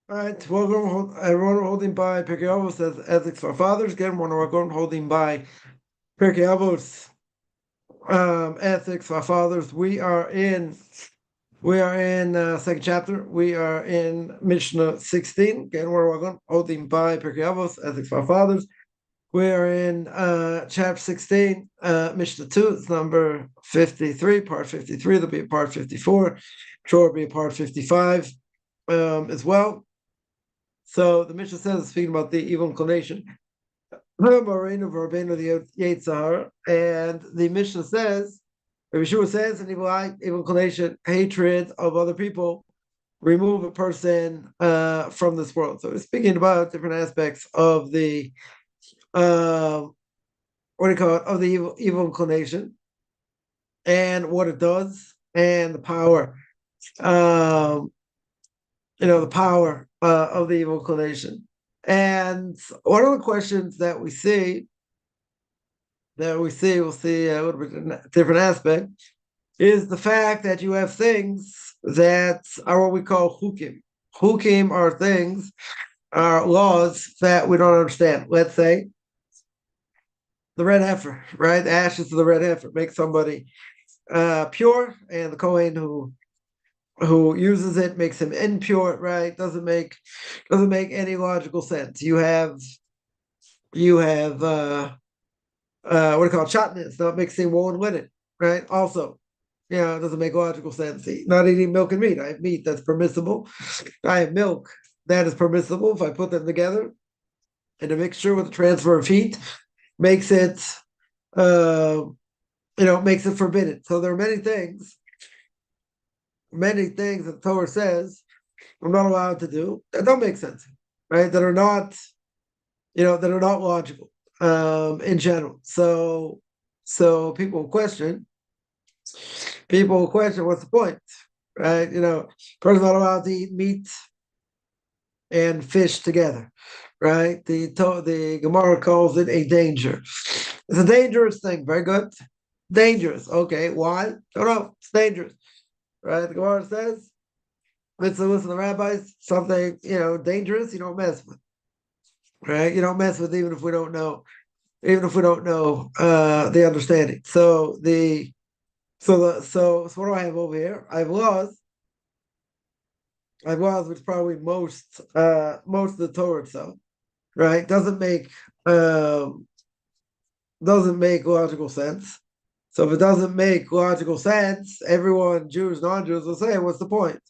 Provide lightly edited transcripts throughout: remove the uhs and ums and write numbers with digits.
All right, welcome everyone holding by Pirkei Avos as ethics for fathers. Again, we're going holding by Pirkei Avos ethics for fathers. We are in second chapter. We are in Mishna 16. Again, we're going holding by Pirkei Avos ethics for fathers. We are in chapter 16, Mishnah 2. It's number 53, part 53. There'll be a part 54. Sure, will be a part 55 as well. So the Mishnah says, speaking about the evil inclination, and the Mishnah says, Rabbi Yeshua says, an evil inclination, hatred of other people, remove a person from this world. So we're speaking about different aspects of the what do you call it, of the evil inclination and what it does and the power, the power of the evil inclination. And one of the questions that we see, we'll see a little bit different aspect, is the fact that you have things that are what we call hukim. Hukim are things, are laws that we don't understand. Let's say the red heifer, right? The ashes of the red heifer make somebody pure, and the Kohen who uses it makes him impure, right? Doesn't make any logical sense. You have what do you call it? Chutneys, not mixing wool and linen, right? Also, it doesn't make logical sense. Not eating milk and meat. I have meat that's permissible. I have milk that is permissible if I put them together in a mixture with a transfer of heat, makes it makes it forbidden. So there are many things that the Torah says I'm not allowed to do that don't make sense, right? That are not, that are not logical in general. So people question what's the point, right? Person's not allowed to eat meat and fish together, right? The Gemara calls it a danger. It's a dangerous thing. Very good. Dangerous. Okay. Why? Don't know. It's dangerous, right? The Gemara says, listen to the rabbis, something, dangerous, you don't mess with, right? You don't mess with even if we don't know the understanding. So what do I have over here? I have laws. Which probably most of the Torah itself, right? Doesn't make logical sense. So if it doesn't make logical sense, everyone, Jews, non-Jews, will say, what's the point?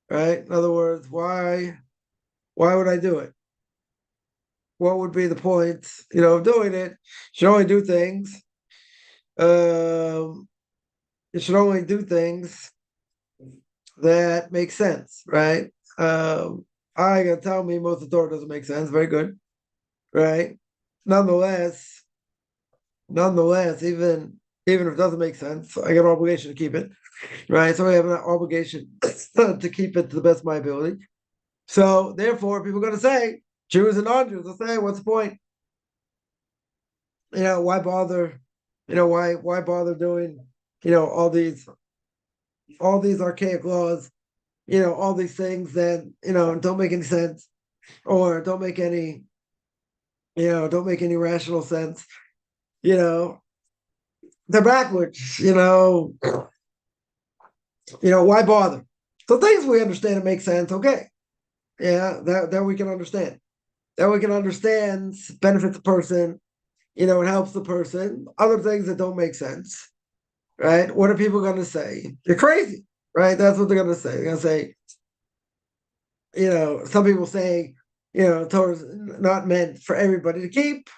Right? In other words, why would I do it? What would be the point, of doing it? You should only do things. You should only do things that make sense, right? I gotta tell me most of the Torah doesn't make sense. Very good, right? Nonetheless, even if it doesn't make sense, I got an obligation to keep it, right? So I have an obligation to keep it to the best of my ability. So therefore, people are going to say, Jews and non-Jews will say, what's the point? Why bother? Why bother doing, all these archaic laws, all these things that, don't make any sense or don't make any rational sense. They're backwards, why bother? So things we understand and make sense, okay. Yeah, that we can understand. That we can understand benefits the person, it helps the person. Other things that don't make sense, right? What are people going to say? You're crazy, right? That's what they're going to say. They're going to say, some people say, Torah's not meant for everybody to keep,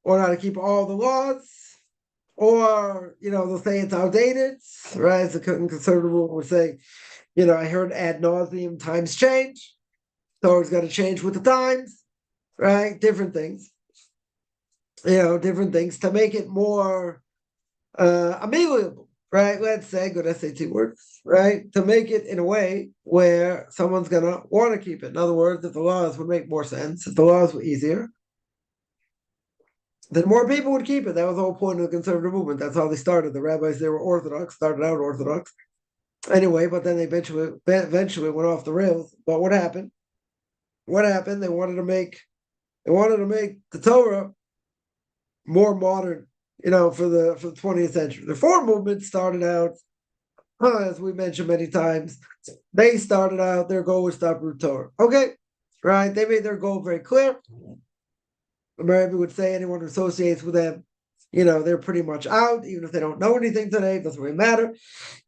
or not to keep all the laws, or they'll say it's outdated, right? It's a conservative will say, I heard ad nauseum, times change. Torah's got to change with the times, right? Different things, to make it more amenable, right? Let's say, good SAT words, right? To make it in a way where someone's gonna want to keep it. In other words, if the laws would make more sense, if the laws were easier, then more people would keep it. That was the whole point of the conservative movement. That's how they started. The rabbis, they were Orthodox, started out Orthodox. Anyway, but then they eventually went off the rails. But what happened? what happened? They wanted to make the Torah more modern, for the 20th century. The Reform movement started out, as we mentioned many times, they started out, their goal was to uproot Torah. Okay, right? They made their goal very clear. Maybe would say anyone who associates with them, they're pretty much out, even if they don't know anything today, it doesn't really matter.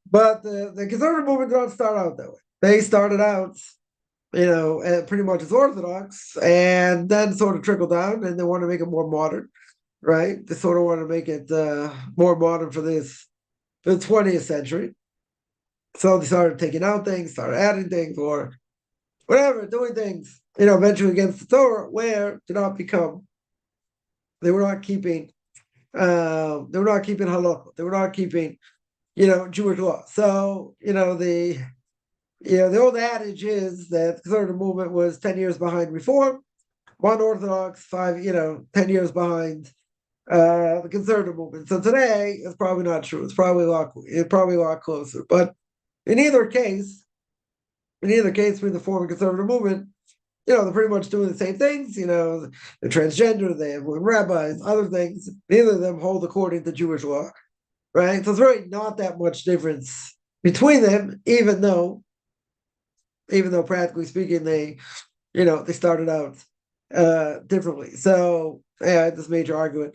But the conservative movement did not start out that way. They started out, pretty much as Orthodox, and then sort of trickled down, and they want to make it more modern, right? They sort of want to make it more modern for the 20th century. So they started taking out things, started adding things, or whatever, doing things, eventually against the Torah, where they were not keeping halakha, they were not keeping, Jewish law. So, the old adage is that the conservative movement was 10 years behind Reform, one Orthodox, 10 years behind the conservative movement. So today, it's probably not true. It's probably a lot closer. But in either case, between the Reform and conservative movement, they're pretty much doing the same things. They're transgender, they have women rabbis, other things. Neither of them hold according to Jewish law, right? So it's really not that much difference between them, even though practically speaking, they started out differently. So I had this major argument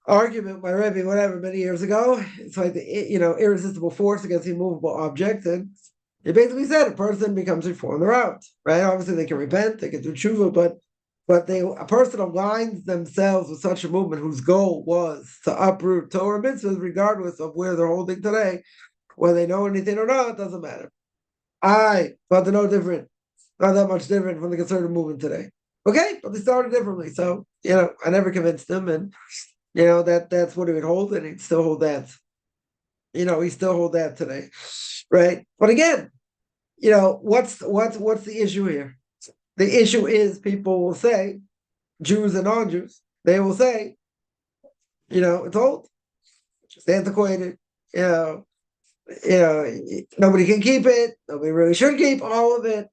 with my Rebbe, whatever, many years ago. It's like the irresistible force against the immovable object, and it basically said a person becomes reformed, they're out, right? Obviously, they can repent, they can do tshuva, but a person aligns themselves with such a movement whose goal was to uproot Torah mitzvahs, regardless of where they're holding today, whether they know anything or not, doesn't matter. But they're no different, not that much different from the conservative movement today. Okay, but they started differently, so I never convinced them, and that's what he would hold, and he'd still hold that. He still hold that today, right? But again, what's the issue here? The issue is people will say, Jews and non-Jews, they will say, it's old, it's antiquated, nobody can keep it, nobody really should keep all of it,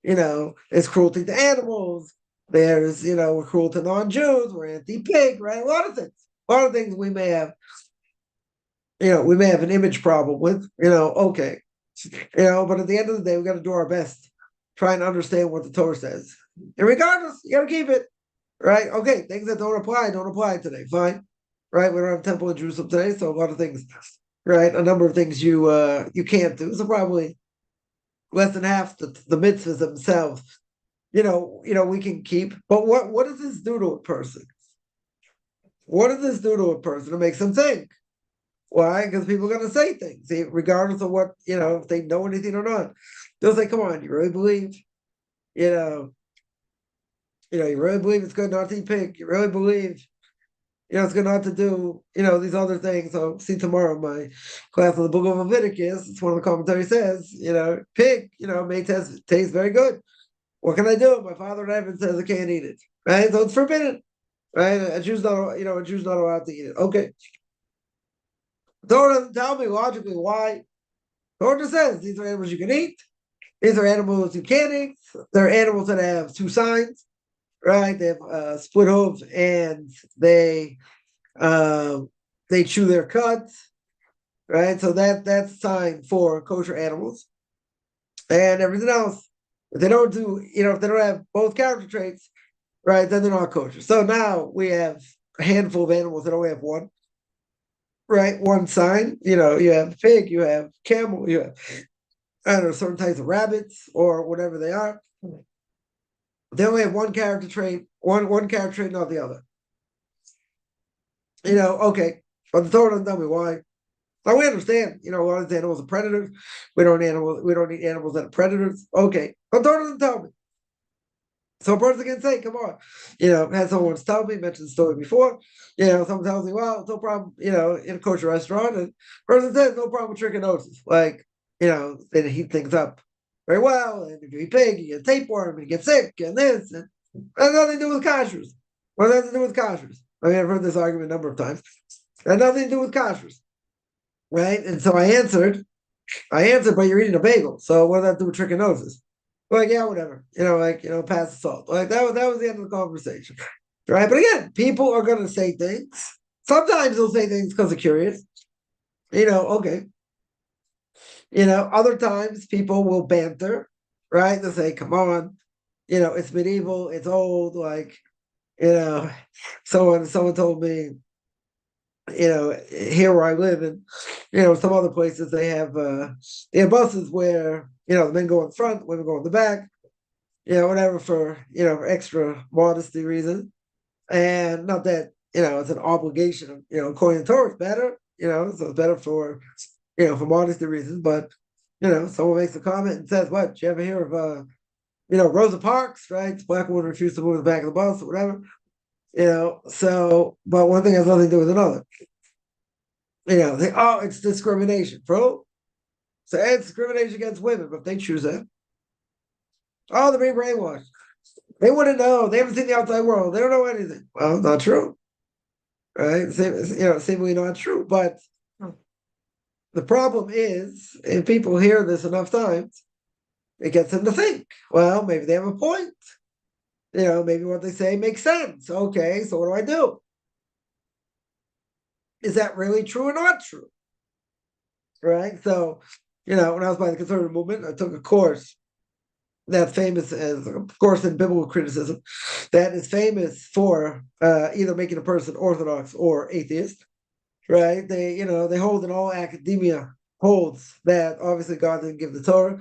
it's cruelty to animals, there's, we're cruel to non-Jews, we're anti-pig, right? A lot of things we may have, an image problem with, okay. But at the end of the day, we got to do our best, try and understand what the Torah says. And regardless, you got to keep it, right? Okay, things that don't apply today, fine, right? We don't have a temple in Jerusalem today, so a lot of things, right? A number of things you can't do. So probably less than half the mitzvahs themselves, we can keep. But what does this do to a person? What does this do to a person? It makes them think. Why? Because people are going to say things, regardless of what, if they know anything or not. They'll say, come on, you really believe, you really believe it's good not to eat pig. You really believe, it's good not to do, these other things. So see tomorrow my class on the book of Leviticus, it's one of the commentaries says, pig, may taste very good. What can I do? My father in heaven says I can't eat it, right? So it's forbidden, right? A Jew's not allowed to eat it. Okay. Torah doesn't tell me logically why. Torah just says these are animals you can eat. These are animals you can't eat. They're animals that have two signs, right? They have split hoof and they chew their cud, right? So that's sign for kosher animals. And everything else, if they don't have both character traits, right, then they're not kosher. So now we have a handful of animals that only have one. Right, one sign, you have pig, you have camel, you have, I don't know, certain types of rabbits or whatever they are. They only have one character trait, one character trait, not the other. Okay, but the Torah doesn't tell me why. Now we understand, a lot of these animals are predators. We don't eat animals that are predators. Okay, but the Torah doesn't tell me. So a person can say, come on, had someone once tell me, mentioned the story before, someone tells me, well, it's no problem, in a kosher restaurant, and the person says, no problem with trichinosis. Like, they heat things up very well, and if you eat pig, you get tapeworm, and you get sick, and this, and it has nothing to do with kashrus. What does that have to do with kashrus? I mean, I've heard this argument a number of times. It has nothing to do with kashrus, right? And so I answered, but you're eating a bagel, so what does that do with trichinosis? Like, yeah, whatever, pass the salt. Like that was the end of the conversation, right? But again, people are going to say things. Sometimes they'll say things because they're curious. Okay. Other times people will banter, right? They'll say, "Come on, it's medieval, it's old." Like, you know, someone told me, here where I live, and some other places they have buses where the men go in front, women go in the back, whatever for extra modesty reasons. And not that, it's an obligation, according to Torah, it's better, so it's better for modesty reasons. But, someone makes a comment and says, what, you ever hear of, Rosa Parks, right? The black woman refused to move in the back of the bus or whatever, but one thing has nothing to do with another. It's discrimination, bro. So it's discrimination against women, but if they choose that, they're being brainwashed. They wouldn't know. They haven't seen the outside world. They don't know anything. Well, not true, right? Seemingly not true. But the problem is, if people hear this enough times, it gets them to think. Well, maybe they have a point. Maybe what they say makes sense. Okay, so what do I do? Is that really true or not true? Right? So, when I was by the conservative movement, I took a course that's famous as a course in biblical criticism that is famous for either making a person Orthodox or atheist, right? They hold, in all academia holds, that obviously God didn't give the Torah.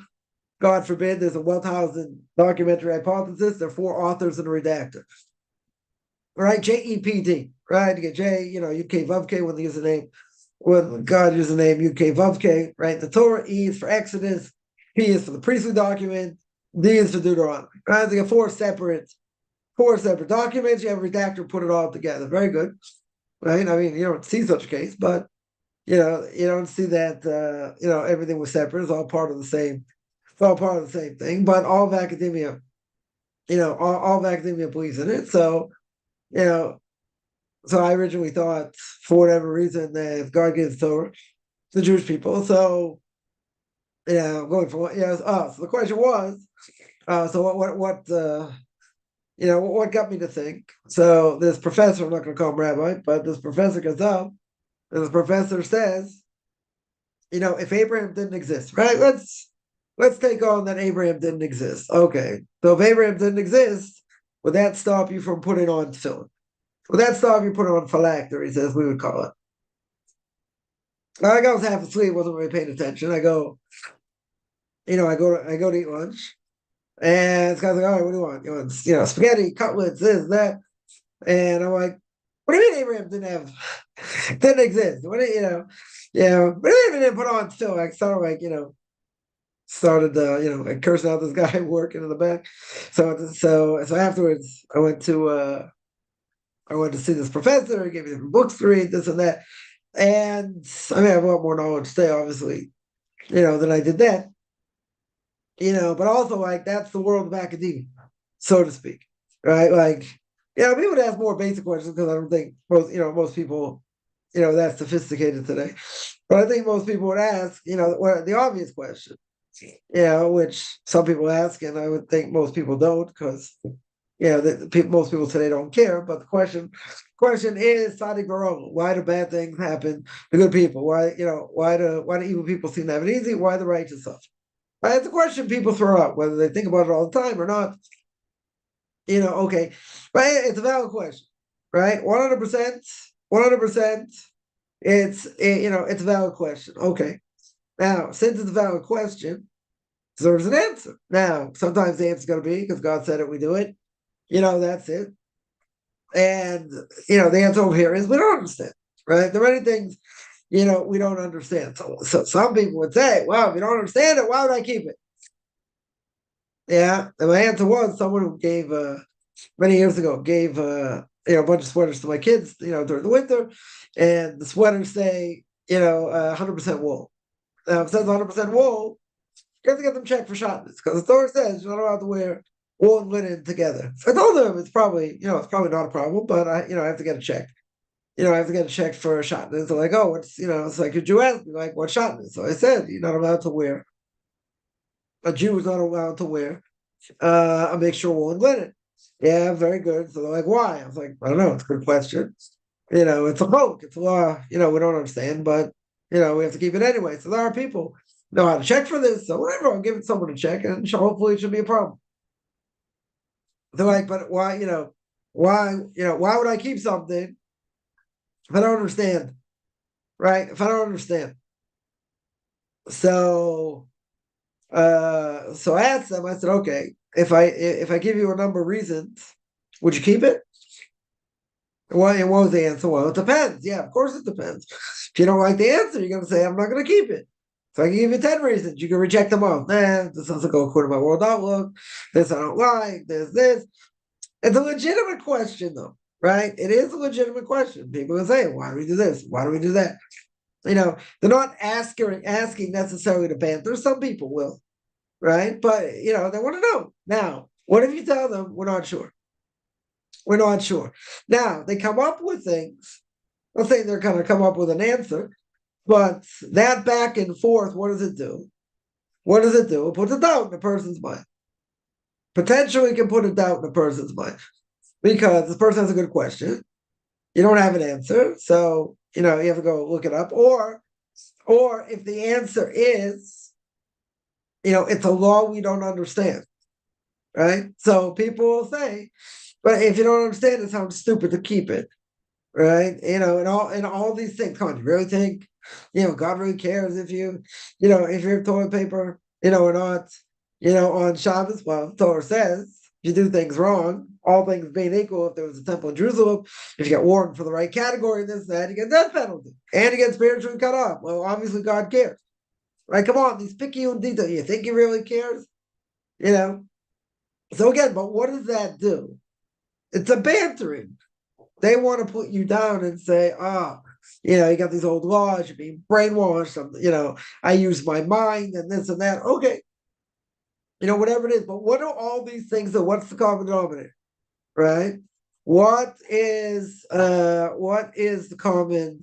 God forbid, there's a well-housed documentary hypothesis. There are four authors and a redactor. Right? JEPD, right? You get J, UK Vavk when they use the name, when God used the name UK Vavk, right? The Torah, E is for Exodus, P is for the priestly document, D is for Deuteronomy. Right? They get four separate documents. You have a redactor put it all together. Very good. Right? I mean, you don't see such a case, but you don't see that everything was separate. It's all part of the same, thing. But all of academia, all of academia believes in it. So, so I originally thought, for whatever reason, that God gives Torah to the Jewish people. So, going for what? So the question was, so what got me to think? So this professor, I'm not going to call him rabbi, but this professor goes up, and this professor says, if Abraham didn't exist, right? Let's take on that Abraham didn't exist. Okay, so if Abraham didn't exist, would that stop you from putting on tefillin? Would that stop you putting on phylacteries, as we would call it? I was half asleep, wasn't really paying attention. I go to eat lunch, and this guy's like, all right, what do you want? You want, spaghetti, cutlets, this, that. And I'm like, what do you mean Abraham didn't exist? What do but he didn't put on still. I started like cursing out this guy working in the back. So afterwards I went to see this professor. He gave me different books to read, this and that. And I mean, I have a lot more knowledge today, obviously, than I did then. But also, like, that's the world of academia, so to speak, right? Like, people would ask more basic questions, because I don't think most people, that sophisticated today. But I think most people would ask, the obvious question, which some people ask, and I would think most people don't, because most people today don't care. But the question is Sadi Baron. Why do bad things happen to good people? Why do evil people seem to have it easy? Why the righteous suffer? It's a question people throw out, whether they think about it all the time or not. Okay, right? It's a valid question, right? 100%, 100%. It's a valid question. Okay, now since it's a valid question, deserves an answer. Now sometimes the answer is going to be, because God said it, we do it. That's it. And the answer over here is we don't understand, right? There are many things we don't understand. So some people would say, well, if you don't understand it, why would I keep it? Yeah. And my answer was, someone who gave many years ago gave a bunch of sweaters to my kids, during the winter, and the sweaters say 100% wool. Now, if it says 100% wool, you have to get them checked for shotness, because the Torah says you're not allowed to wear wool and linen together. So I told them it's probably not a problem, but I have to get it checked. I have to get it checked for shotness. They're like, oh, what's it's like, could you ask me, what shotness? So I said, you're not allowed to wear. A Jew is not allowed to wear a mixture of wool and linen. Yeah, very good. So they're like, why? I was like, I don't know. It's a good question. It's a book. It's a law. We don't understand, but we have to keep it anyway. So there are people know how to check for this. So whatever, I'll give it someone to check, and hopefully it should be a problem. They're like, but why? Why would I keep something if I don't understand? Right? If I don't understand. So so I asked them, I said, okay, if I give you a number of reasons, would you keep it? And what was the answer? Well, it depends. Yeah, of course it depends. If you don't like the answer, you're gonna say, I'm not gonna keep it. So I can give you 10 reasons. You can reject them all. Nah, this doesn't go according to my world outlook. This I don't like. There's this. It's a legitimate question, though, right? It is a legitimate question. People will say, why do we do this? Why do we do that? They're not asking necessarily to ban. There's some people will, right? But they want to know. Now, what if you tell them we're not sure? We're not sure. Now they come up with things. Let's say they're going to come up with an answer, but that back and forth, what does it do? What does it do? It puts a doubt in a person's mind. Potentially can put a doubt in a person's mind because this person has a good question. You don't have an answer, so you have to go look it up. Or if the answer is, it's a law we don't understand, right? So people will say, but if you don't understand, it sounds stupid to keep it, right? And all these things. Come on, you really think, God really cares if if you have toilet paper, or not, on Shabbos? Well, the Torah says if you do things wrong, all things being equal, if there was a temple in Jerusalem, if you get warned for the right category, this, that, you get death penalty, and you get spiritually cut off. Well, obviously God cares, right? Come on, these picky and detail. You think He really cares? So again, but what does that do? It's a bantering. They want to put you down and say, you got these old laws, you're being brainwashed. I use my mind and this and that. Okay. Whatever it is. But what are all these things? What's the common denominator? Right? What's the common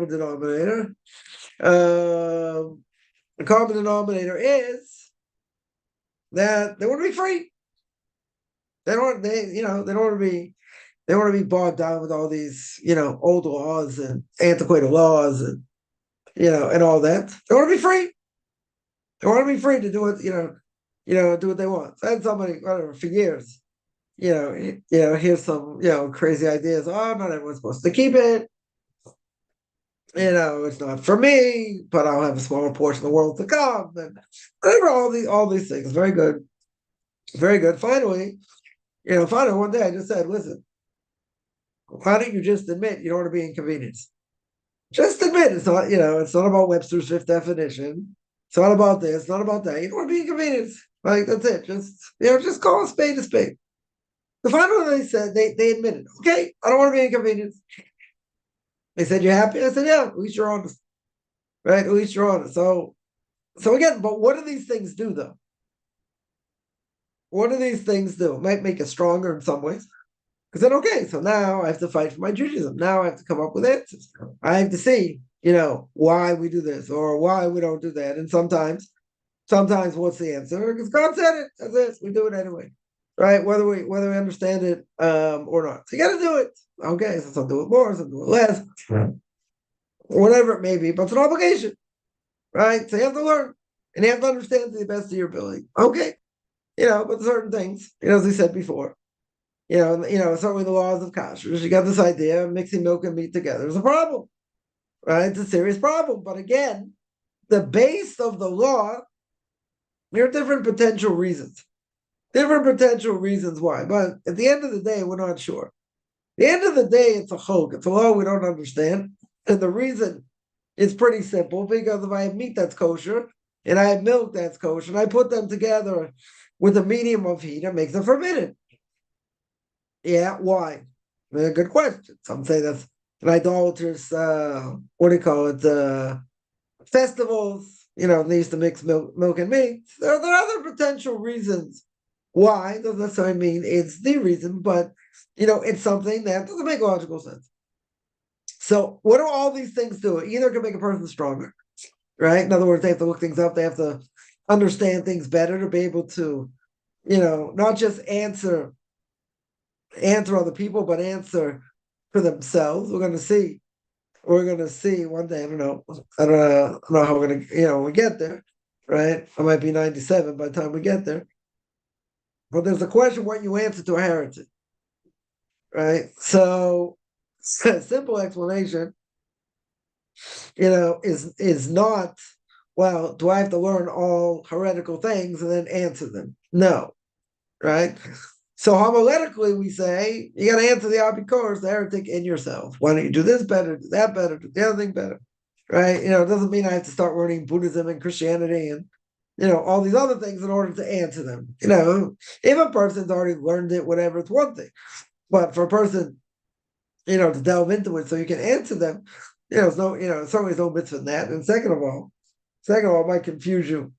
denominator? The common denominator is that they want to be free. They don't want to be bogged down with all these, old laws and antiquated laws and and all that. They want to be free. They want to be free to do what do what they want. So I had somebody, whatever, for years, here's some, crazy ideas. Oh, not everyone's supposed to keep it. It's not for me, but I'll have a smaller portion of the world to come. And whatever, all these things. Very good. Very good. Finally, one day I just said, listen, why don't you just admit you don't want to be inconvenienced? Just admit it's not, it's not about Webster's fifth definition. It's not about this, it's not about that. You don't want to be inconvenienced. Like, that's it. Just call a spade a spade. The final they said, they admitted, okay, I don't want to be inconvenienced. They said, you happy? I said, yeah, at least you're honest. Right? At least you're honest. So again, but what do these things do though? What do these things do? It might make us stronger in some ways. Because then, okay, so now I have to fight for my Judaism. Now I have to come up with answers. I have to see, why we do this or why we don't do that. And sometimes what's the answer? Because God said it. That's it. We do it anyway, right? Whether we understand it or not. So you got to do it. Okay, so some do it more, some do it less, whatever it may be. But it's an obligation, right? So you have to learn and you have to understand to the best of your ability. Okay, but certain things, as we said before. Certainly the laws of kashrus. You got this idea of mixing milk and meat together is a problem, right? It's a serious problem. But again, the base of the law, there are different potential reasons. Different potential reasons why. But at the end of the day, we're not sure. At the end of the day, it's a chok. It's a law we don't understand. And the reason is pretty simple, because if I have meat that's kosher and I have milk that's kosher, and I put them together with a medium of heat, it makes them forbidden. Yeah, why? Good question. Some say that's an idolatrous, festivals, they used to mix milk and meat. There are other potential reasons why. Doesn't necessarily mean it's the reason, but, it's something that doesn't make logical sense. So what do all these things do? Either can make a person stronger, right? In other words, they have to look things up. They have to understand things better, to be able to, not just answer other people, but answer for themselves. We're going to see. We're going to see one day. I don't know. I don't know how we're going to, when we get there, right? I might be 97 by the time we get there. But there's a question what you answer to a heretic, right? So, a simple explanation, is not, well, do I have to learn all heretical things and then answer them? No, right? So homiletically, we say you got to answer the abikors, the heretic, in yourself. Why don't you do this better, do that better, do the other thing better, right? It doesn't mean I have to start learning Buddhism and Christianity and all these other things in order to answer them. If a person's already learned it, whatever, it's one thing. But for a person, to delve into it so you can answer them, it's certainly no mitzvah in that. And second of all, it might confuse you,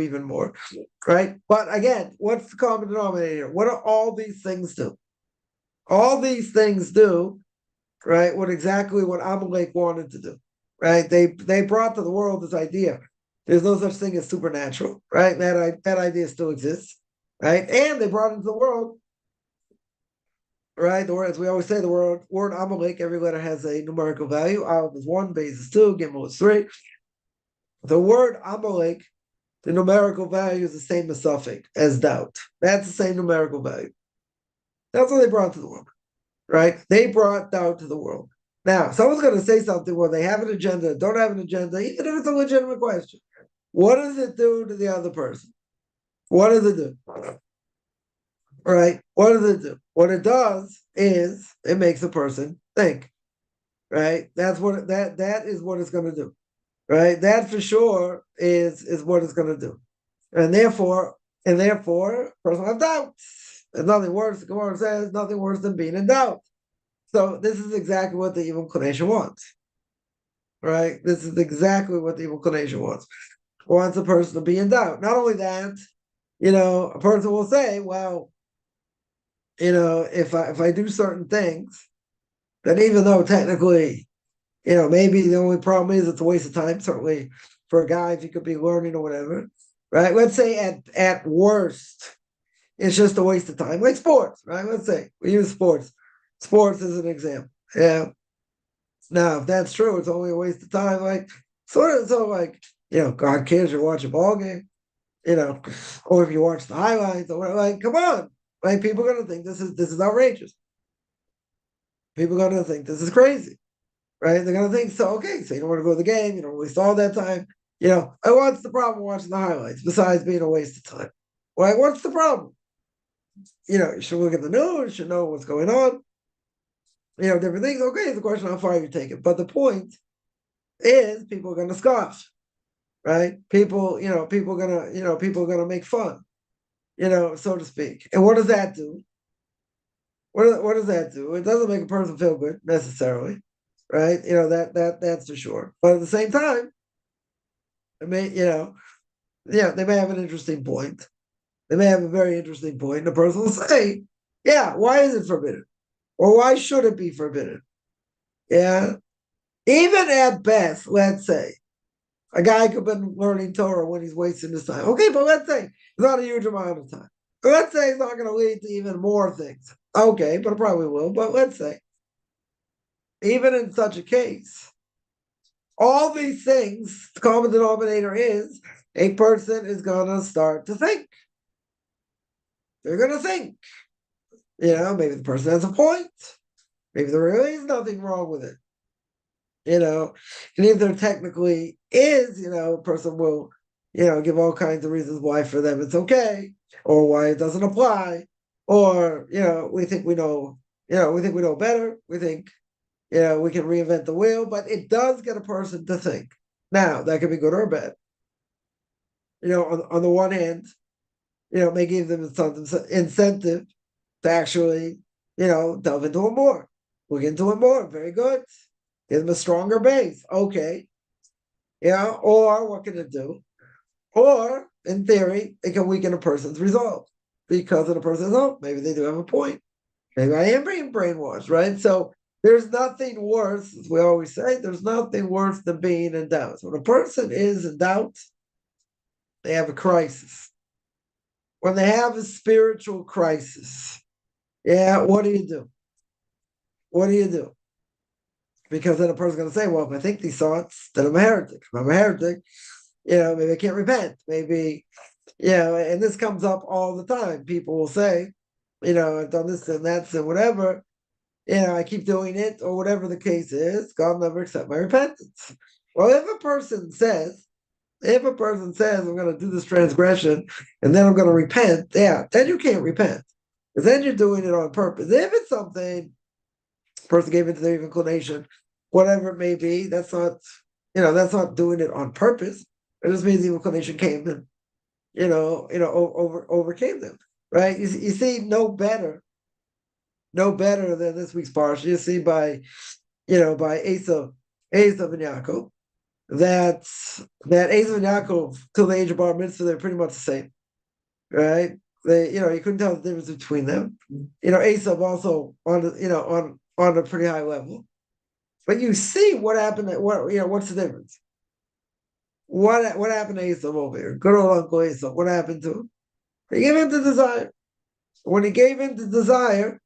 even more, right? But again, what's the common denominator? What do all these things do? All these things do, right, what Amalek wanted to do, right? They brought to the world this idea. There's no such thing as supernatural, right? That idea still exists, right? And they brought into the world, right? As we always say, the word Amalek, every letter has a numerical value. Aleph is 1, Beis is 2, Gimel is 3. The word Amalek, the numerical value is the same as suffix, as doubt. That's the same numerical value. That's what they brought to the world, right? They brought doubt to the world. Now, someone's going to say something, well, they have an agenda, don't have an agenda, even if it's a legitimate question. What does it do to the other person? What does it do? Right? What does it do? What it does is it makes a person think, right? That is what it's going to do, right? That for sure is what it's going to do, and therefore, person have doubts. There's nothing worse. The Gemara says nothing worse than being in doubt. So this is exactly what the evil inclination wants, right? This is exactly what the evil inclination wants. Wants a person to be in doubt. Not only that, a person will say, well, if I do certain things, then even though technically, maybe the only problem is it's a waste of time, certainly for a guy, if he could be learning or whatever, right? Let's say at worst, it's just a waste of time, like sports, right? Let's say we use sports. Sports as an example. Yeah. Now, if that's true, it's only a waste of time. Like, God cares you watch a ball game, or if you watch the highlights, or whatever, like, come on. Like, people are going to think this is outrageous. People are going to think this is crazy, right? They're going to think, so you don't want to go to the game, you don't waste all that time. What's the problem watching the highlights besides being a waste of time? Right? What's the problem? You should look at the news, you should know what's going on. Different things. Okay, it's a question how far you take it. But the point is people are going to scoff, right? People are going to make fun, so to speak. And what does that do? What does that do? It doesn't make a person feel good necessarily, right? That's for sure. But at the same time, they may have an interesting point. They may have a very interesting point. And the person will say, yeah, why is it forbidden? Or why should it be forbidden? Yeah. Even at best, let's say, a guy could have been learning Torah when he's wasting his time. Okay, but let's say it's not a huge amount of time. Let's say it's not going to lead to even more things. Okay, but it probably will. But let's say, even in such a case, all these things, the common denominator is a person is going to start to think. They're going to think. Maybe the person has a point. Maybe there really is nothing wrong with it. And if there technically is, a person will, give all kinds of reasons why for them it's okay, or why it doesn't apply, or, we think we know better. We think, we can reinvent the wheel, but it does get a person to think. Now, that can be good or bad. On the one hand, it may give them some incentive to actually, delve into it more. Look into it more. Very good. Give them a stronger base. Okay. Or what can it do? Or, in theory, it can weaken a person's resolve. Because of the person's, maybe they do have a point. Maybe I am being brainwashed, right? So there's nothing worse, as we always say, there's nothing worse than being in doubt. So when a person is in doubt, They have a crisis. When they have a spiritual crisis, yeah, what do you do? What do you do? Because then a person's going to say, well, if I think these thoughts, then I'm a heretic. If I'm a heretic, maybe I can't repent. Maybe, and this comes up all the time. People will say, I've done this and that's and whatever. I keep doing it or whatever the case is. God will never accept my repentance. Well, if a person says, I'm going to do this transgression and then I'm going to repent, then you can't repent. Because then you're doing it on purpose. If it's something, person gave into their evil inclination, whatever it may be, that's not doing it on purpose. It just means the evil inclination came and, overcame them, right? You see, no better than this week's parsha. You see by Esav and Yaakov, that Esav and Yaakov till the age of bar mitzvah, they're pretty much the same, right? They, you couldn't tell the difference between them. Esav also on a pretty high level, but you see what happened. What's the difference? What happened to Esav over here? Good old Uncle Esav. What happened to him? He gave in to desire. When he gave in to desire,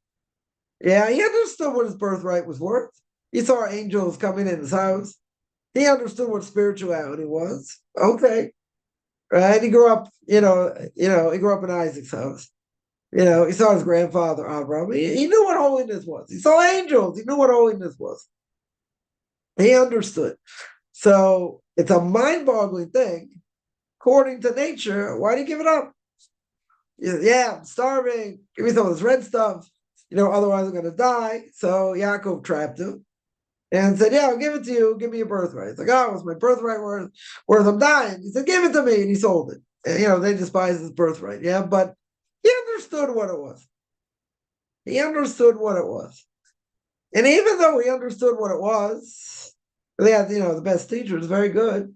he understood what his birthright was worth. He saw angels coming in his house. He understood what spirituality was. Okay, right? He grew up, he grew up in Isaac's house. He saw his grandfather Abraham. He knew what holiness was. He saw angels. He knew what holiness was. He understood. So it's a mind-boggling thing. According to nature, why do you give it up? I'm starving. Give me some of this red stuff. Otherwise I'm going to die. So Yaakov trapped him and said, I'll give it to you. Give me your birthright. It's like, what's my birthright worth? I'm dying. He said, give it to me. And he sold it. And, they despise his birthright. Yeah, but he understood what it was. He understood what it was. And even though he understood what it was, they had, the best teachers, very good.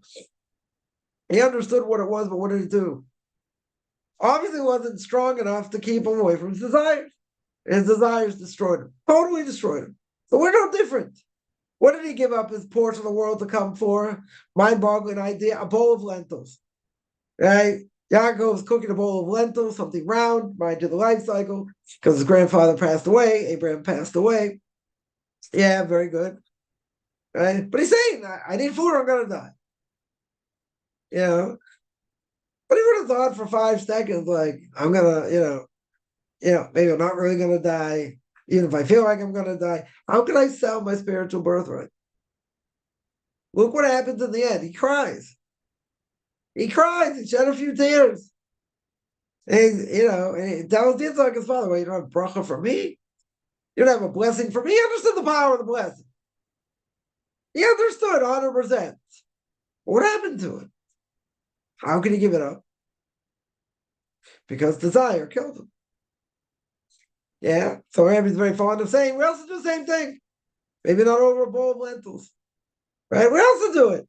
He understood what it was, but what did he do? Obviously wasn't strong enough to keep him away from his desires. His desires destroyed him, totally destroyed him. So we're no different. What did he give up his portion of the world to come for? Mind-boggling idea, a bowl of lentils. Right? Yaakov's cooking a bowl of lentils, something round, mind you, the life cycle, because his grandfather passed away, Abraham passed away. Yeah, very good. Right? But he's saying, I need food or I'm going to die. But he would have thought for 5 seconds, like, I'm going to, maybe I'm not really going to die. Even if I feel like I'm going to die, how can I sell my spiritual birthright? Look what happens in the end. He cries. He shed a few tears. And he tells Yitzhak, his father, well, you don't have bracha for me? You don't have a blessing for me? He understood the power of the blessing. He understood 100%. What happened to it? How can he give it up? Because desire killed him. Yeah, so Rabbi's very fond of saying, we also do the same thing. Maybe not over a bowl of lentils. Right? We also do it.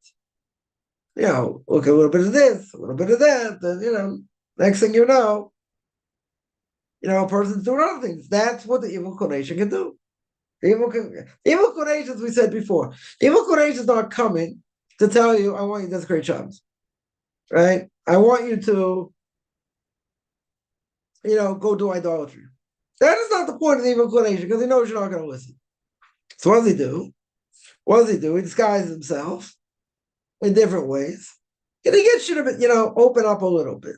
Look at a little bit of this, a little bit of that, then, next thing you know, a person's doing other things. That's what the evil inclination can do. Evil inclination, as we said before, evil inclination is not coming to tell you, I want you to desecrate Shabbos. Right? I want you to, go do idolatry. That is not the point of the evil inclination, because he knows you're not going to listen. So what does he do? He disguises himself in different ways. And he gets you to, open up a little bit.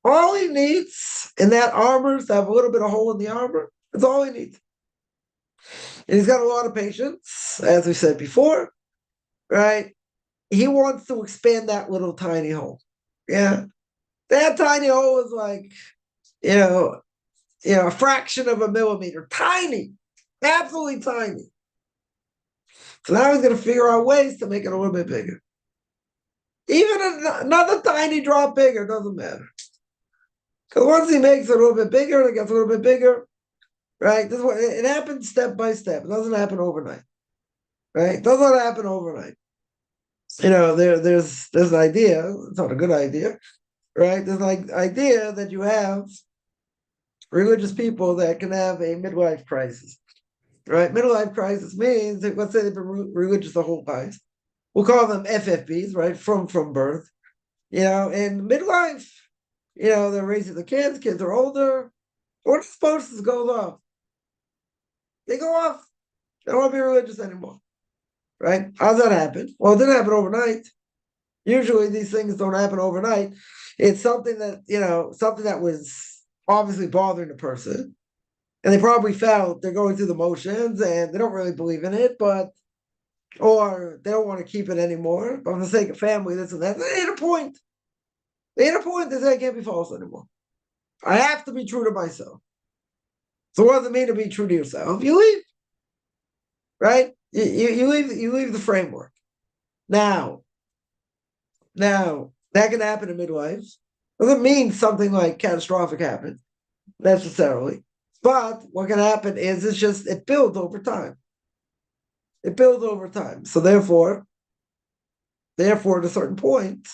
All he needs in that armor is to have a little bit of hole in the armor. That's all he needs. And he's got a lot of patience, as we said before, right? He wants to expand that little tiny hole. Yeah. That tiny hole is like, a fraction of a millimeter. Tiny. Absolutely tiny. So now he's going to figure out ways to make it a little bit bigger. Even another tiny drop bigger doesn't matter. Because once he makes it a little bit bigger, it gets a little bit bigger, right? It happens step by step. It doesn't happen overnight, right? It doesn't happen overnight. There's an idea. It's not a good idea, right? There's an idea that you have religious people that can have a midlife crisis, right? Midlife crisis means that, let's say they've been religious the whole life. We'll call them FFBs, right? From birth. in midlife, they're raising the kids are older. What spouses goes off? They go off. They don't want to be religious anymore. Right? How's that happen? Well, it didn't happen overnight. Usually these things don't happen overnight. It's something that was obviously bothering the person. And they probably felt they're going through the motions and they don't really believe in it, or they don't want to keep it anymore. But for the sake of family, this and that, they hit a point. They hit a point that say I can't be false anymore. I have to be true to myself. So what does it mean to be true to yourself? You leave, right? You leave the framework. Now that can happen in midlife. Doesn't mean something like catastrophic happened necessarily. But what can happen is it builds over time. It builds over time. So therefore, at a certain point,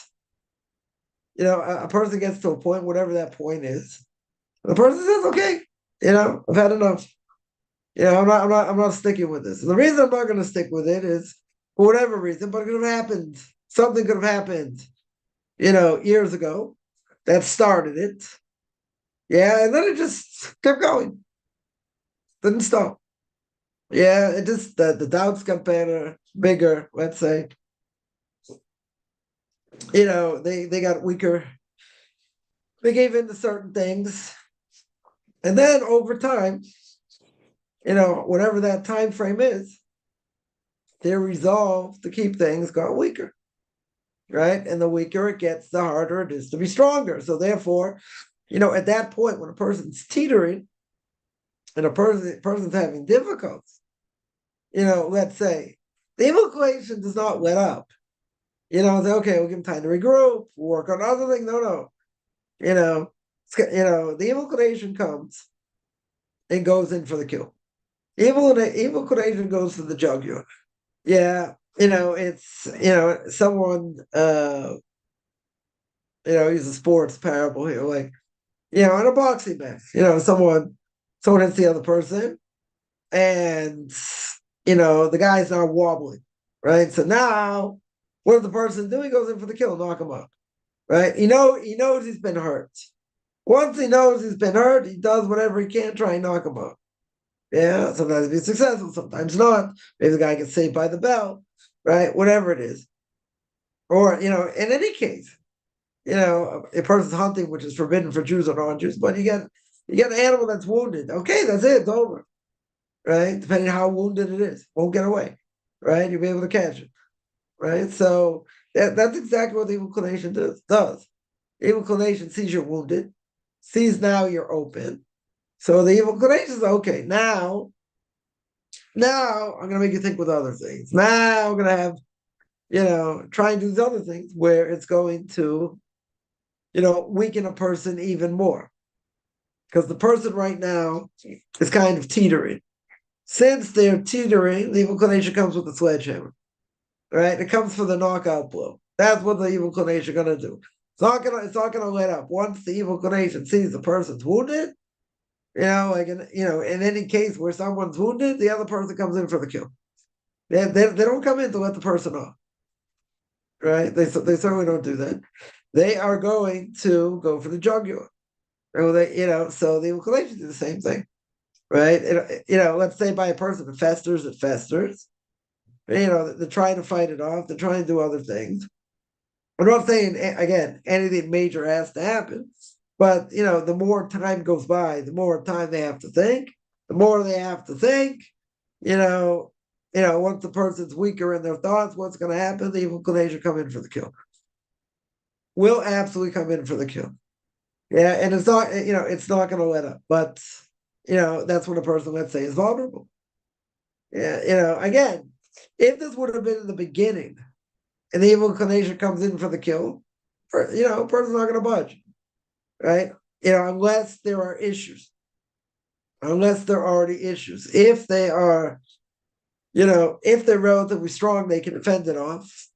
a person gets to a point, whatever that point is. The person says, "Okay, I've had enough. I'm not sticking with this." And the reason I'm not going to stick with it is for whatever reason, but it could have happened. Something could have happened, years ago that started it. Yeah, and then it just kept going. Didn't stop. Yeah, it just the doubts got better, bigger, let's say. They got weaker. They gave in to certain things. And then over time, whatever that time frame is, their resolve to keep things got weaker. Right? And the weaker it gets, the harder it is to be stronger. So therefore, at that point, when a person's teetering and a person's having difficulties, let's say the inclination does not let up. Say, okay, we'll give them time to regroup, work on other things. No. The inclination comes and goes in for the kill. Evil inclination goes for the jugular. Yeah, it's someone use a sports parable here, like in a boxing match, someone hits the other person, and the guy's not wobbling, right? So now, what does the person do? He goes in for the kill, knock him out, right? He knows he's been hurt. Once he knows he's been hurt, he does whatever he can, try and knock him out. Yeah, sometimes he's successful, sometimes not. Maybe the guy gets saved by the bell, right? Whatever it is. Or, in any case, a person's hunting, which is forbidden for Jews or non-Jews, but you get an animal that's wounded. Okay, that's it, it's over. Right? Depending on how wounded it is. Won't get away. Right? You'll be able to catch it. Right? So that's exactly what the evil inclination does. The evil inclination sees you're wounded, sees now you're open. So the evil inclination is okay. Now I'm gonna make you think with other things. Now I'm gonna have, try and do these other things where it's going to, weaken a person even more. Because the person right now is kind of teetering. Since they're teetering, the evil inclination comes with the sledgehammer. Right? It comes for the knockout blow. That's what the evil inclination is gonna do. It's not gonna let up. Once the evil inclination sees the person's wounded, in any case where someone's wounded, the other person comes in for the kill. They don't come in to let the person off. Right? They certainly don't do that. They are going to go for the jugular. So the inclination do the same thing. Right? Let's say by a person, it festers. They're trying to fight it off. They're trying to do other things. I'm not saying, again, anything major has to happen. But, the more time goes by, the more time they have to think. The more they have to think, once the person's weaker in their thoughts, what's going to happen? The evil inclination come in for the kill. Will absolutely come in for the kill. Yeah, and it's not going to let up. But, that's when a person, let's say, is vulnerable. Yeah, again, if this would have been in the beginning and the evil inclination comes in for the kill, a person's not going to budge. Right? Unless there are issues. Unless there are already issues. If they are, if they're relatively strong, they can defend it off.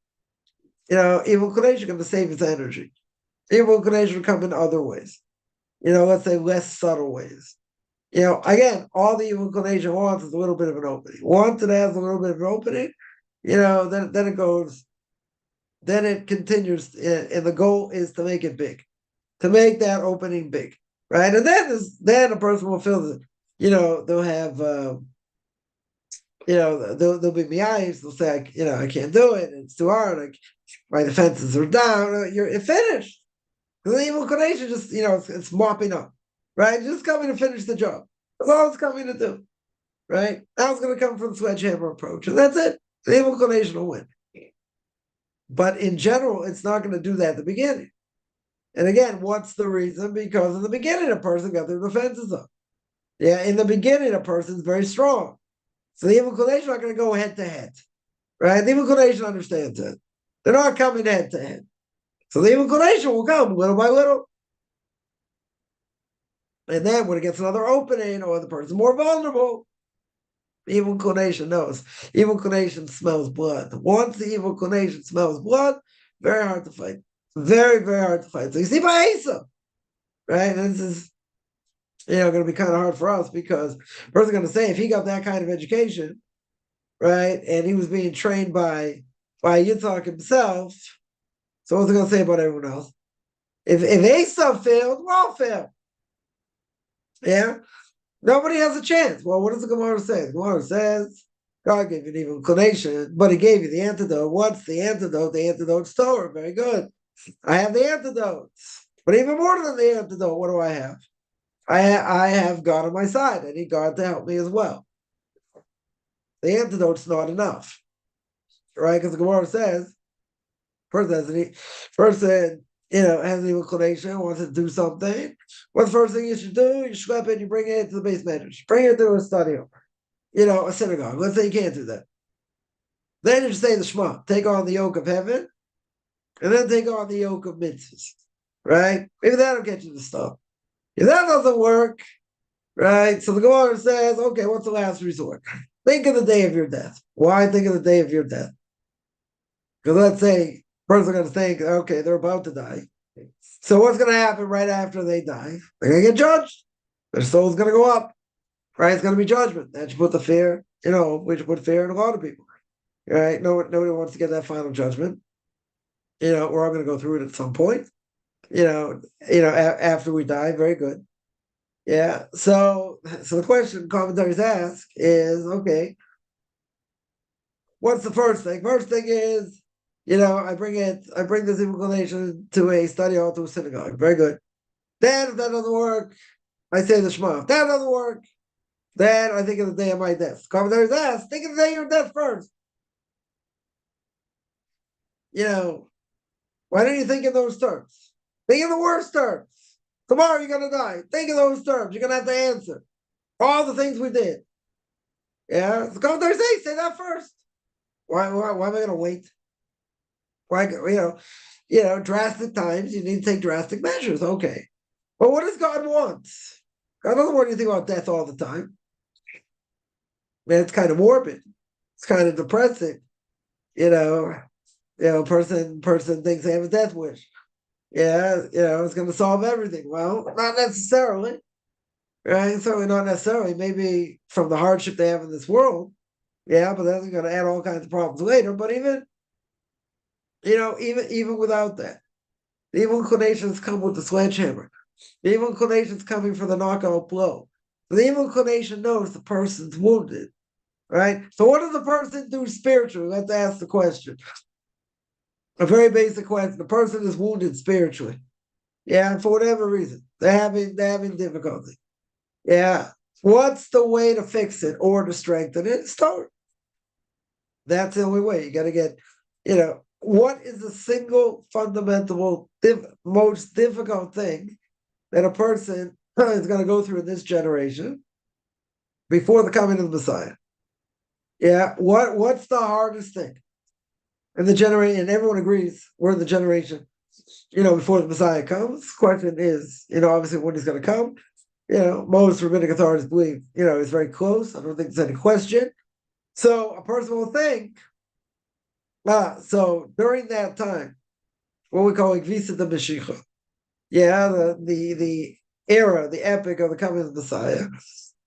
Evil inclination going to save its energy. Evil inclination will come in other ways. Let's say less subtle ways. Again, all the evil inclination wants is a little bit of an opening. Once it has a little bit of an opening, then it goes, then it continues, and the goal is to make it big, to make that opening big, right? And then a person will feel that, they'll have, they'll be miyayiv, they'll say, I can't do it, it's too hard, my defenses are down, you're finished. The evil inclination just, it's mopping up, right? Just coming to finish the job. That's all it's coming to do, right? Now it's going to come from the sledgehammer approach, and that's it. The evil inclination will win. But in general, it's not going to do that at the beginning. And again, what's the reason? Because in the beginning, a person got their defenses up. Yeah, in the beginning, a person's very strong. So the evil inclination are not going to go head to head, right? The evil inclination understands it. They're not coming head to head. So the evil inclination will come little by little. And then when it gets another opening or the person's more vulnerable, the evil inclination knows. Evil inclination smells blood. Once the evil inclination smells blood, very hard to fight. Very, very hard to fight. So you see by Esav, right? And this is, going to be kind of hard for us because a person's going to say if he got that kind of education, right, and he was being trained by Yitzhak himself, so what's he going to say about everyone else? If Esav failed, we'll all fail. Yeah? Nobody has a chance. Well, what does the Gemara say? The Gemara says, God gave you an evil inclination, but he gave you the antidote. What's the antidote? The antidote's Torah. Very good. I have the antidote. But even more than the antidote, what do I have? I have God on my side. I need God to help me as well. The antidote's not enough. Right? Because the Gemara says, person has an evil inclination, wants to do something. What's the first thing you should do? You schlep it, you bring it to the base measures. Bring it to a study over, a synagogue. Let's say you can't do that. Then you just say the Shema. Take on the yoke of heaven, and then take on the yoke of mitzvahs. Right? Maybe that'll get you to stop. If that doesn't work, right? So the Gemara says, okay, what's the last resort? Think of the day of your death. Why think of the day of your death? Because let's say person's going to think, okay, they're about to die. So what's going to happen right after they die? They're going to get judged. Their soul's going to go up, right? It's going to be judgment. That should put the fear, we should put fear in a lot of people, right? Nobody wants to get that final judgment. We're all going to go through it at some point, after we die. Very good. Yeah. So the question commentaries ask is, okay, what's the first thing? First thing is, I bring this evil inclination to a study hall, to a synagogue. Very good. Then if that doesn't work, I say the Shema. If that doesn't work, then I think of the day of my death. Commentaries ask, think of the day of your death first. Why don't you think in those terms? Think in the worst terms. Tomorrow you're going to die. Think in those terms. You're going to have to answer all the things we did. Yeah? The commentaries say that first. Why am I going to wait? Why, drastic times, you need to take drastic measures. Okay. But what does God want? God doesn't want you to think about death all the time. Man, it's kind of morbid. It's kind of depressing. Person thinks they have a death wish. Yeah, it's going to solve everything. Well, not necessarily. Right? Certainly not necessarily. Maybe from the hardship they have in this world. Yeah, but that's going to add all kinds of problems later. But even without that, the evil inclinations come with the sledgehammer. The evil inclination's coming for the knockout blow. The evil inclination knows the person's wounded, right? So what does the person do spiritually? Let's ask the question. A very basic question. The person is wounded spiritually. Yeah, for whatever reason. They're having difficulty. Yeah. What's the way to fix it or to strengthen it? Start. That's the only way. You got to get, what is the single fundamental, most difficult thing that a person is going to go through in this generation before the coming of the Messiah? Yeah, what's the hardest thing in the generation? And everyone agrees we're in the generation, before the Messiah comes. The question is, obviously when he's going to come. Most rabbinic authorities believe, it's very close. I don't think there's any question. So a person will think, so during that time, what we call Gvisa de Mashiach, the era, the epic of the coming of the Messiah,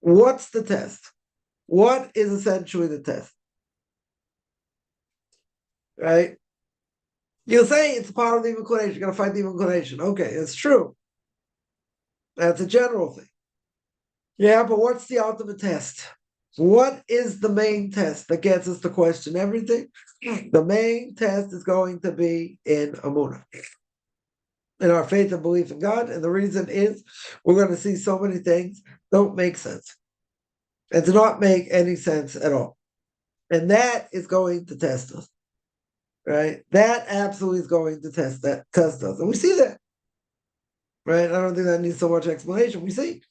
what's the test? What is essentially the test? Right? You'll say it's part of the evil inclination. You're going to fight the evil inclination. Okay, it's true. That's a general thing. Yeah, but what's the ultimate test? What is the main test that gets us to question everything? The main test is going to be in Amunah, in our faith and belief in God. And the reason is we're going to see so many things don't make sense. It does not make any sense at all. And that is going to test us. Right? That absolutely is going to test us. And we see that. Right? I don't think that needs so much explanation. We see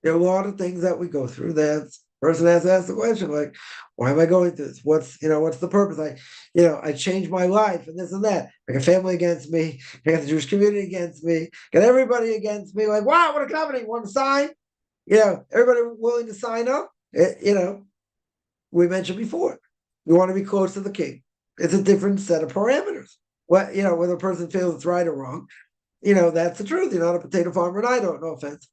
there are a lot of things that we go through that person has to ask the question, like, why am I going through this? What's the purpose? I changed my life and this and that. I got family against me. I got the Jewish community against me. Got everybody against me. Like, wow, what a company. Want to sign? Everybody willing to sign up. We mentioned before, we want to be close to the king. It's a different set of parameters. Whether a person feels it's right or wrong, that's the truth. You're not a potato farmer and I don't, no offense.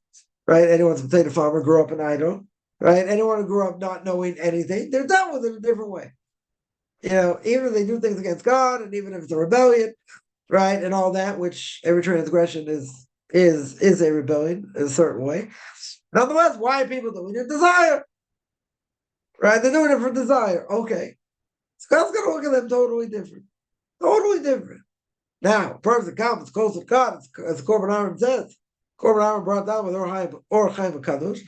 Right? Anyone's a potato farmer grew up and I don't. Right? Anyone who grew up not knowing anything, they're dealt with it a different way. Even if they do things against God, and even if it's a rebellion, right, and all that, which every transgression is a rebellion in a certain way. Nonetheless, why are people doing it? Desire. Right? They're doing it for desire. Okay. So God's going to look at them totally different. Totally different. Now, a person comes close to God, as the Korban Aharon says. Korban Aharon brought down with Or Chaim HaKadosh,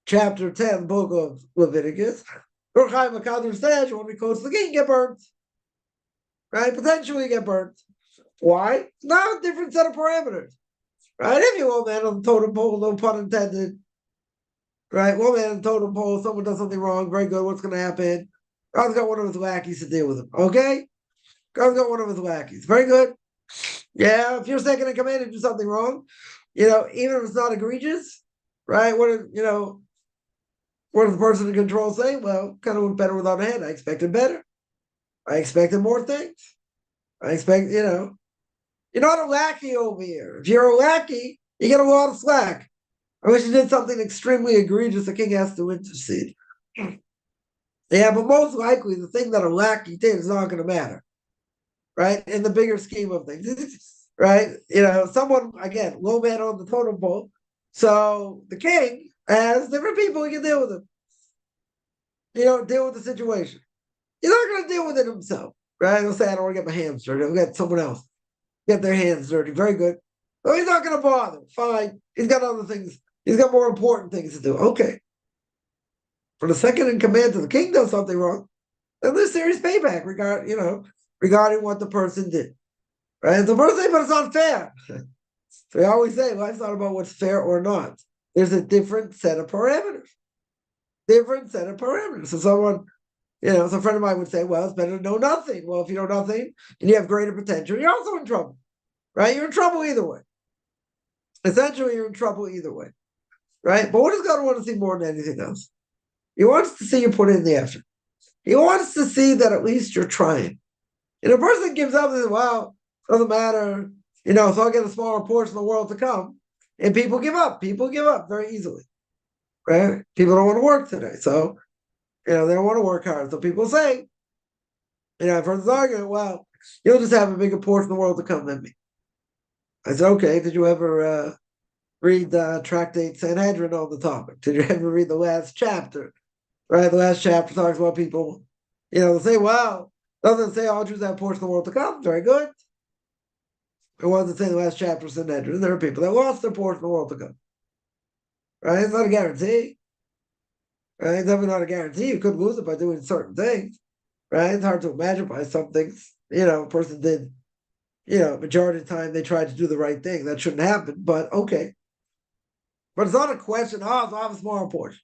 chapter 10, book of Leviticus. Or Chaim HaKadosh says, you want to be close to the king, get burnt. Right? Potentially get burnt. Why? Now, a different set of parameters. Right? If you old man on the totem pole, no pun intended. Right? One man on the totem pole, someone does something wrong, very good, what's going to happen? God's got one of his lackeys to deal with him. Okay? God's got one of his lackeys. Very good. Yeah, if you're second in command and do something wrong, even if it's not egregious, right? What does the person in control say? Well, kind of went better without a head. I expected better. I expected more things. I expect, you're not a lackey over here. If you're a lackey, you get a lot of slack. I wish you did something extremely egregious. The king has to intercede. Yeah, but most likely the thing that a lackey did is not going to matter, right? In the bigger scheme of things, right? Someone, again, low man on the totem pole. So the king has different people he can deal with him. Deal with the situation. He's not going to deal with it himself, right? He'll say, I don't want to get my hands dirty. I'll get someone else get their hands dirty. Very good. So he's not going to bother. Fine. He's got other things. He's got more important things to do. Okay. For the second in command to the king does something wrong, then there's serious payback regarding what the person did. Right? And the person say, but it's unfair. So we always say life's not about what's fair or not. There's a different set of parameters. So someone, so a friend of mine would say, well, it's better to know nothing. Well, if you know nothing and you have greater potential, you're also in trouble. Right? You're in trouble either way. Essentially, you're in trouble either way. Right? But what does God want to see more than anything else? He wants to see you put in the effort. He wants to see that at least you're trying. And a person gives up and says, well, doesn't matter, so I'll get a smaller portion of the world to come. And people give up. People give up very easily. Right? People don't want to work today. So, they don't want to work hard. So people say, I've heard this argument, well, you'll just have a bigger portion of the world to come than me. I said, okay, did you ever read Tractate Sanhedrin on the topic? Did you ever read the last chapter? Right? The last chapter talks about people, they say, well, doesn't say all Jews have a portion of the world to come. Very good. It wasn't saying the last chapter of Sanhedrin. There are people that lost their portion of the world to come. Right? It's not a guarantee. Right? It's definitely not a guarantee. You could lose it by doing certain things. Right? It's hard to imagine by some things, a person did, majority of the time they tried to do the right thing. That shouldn't happen, but okay. But it's not a question, so I have a smaller portion.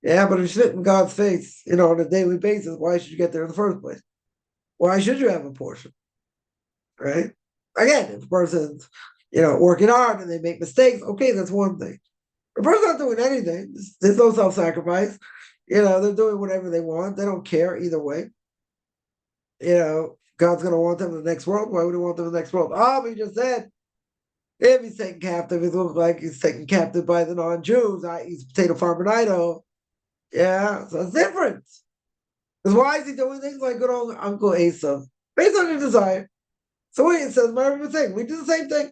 Yeah, but if you sit in God's face, on a daily basis, why should you get there in the first place? Why should you have a portion? Right? Again, if a person's, working hard and they make mistakes, okay, that's one thing. If a person's not doing anything, there's no self-sacrifice. They're doing whatever they want. They don't care either way. God's going to want them in the next world. Why would he want them in the next world? Oh, but he just said, if he's taken captive, it looks like he's taken captive by the non-Jews, i.e. potato farmer in Idaho. Yeah, so it's different. Because why is he doing things like good old Uncle Esav? based on your desire. So it says, my thing, we do the same thing.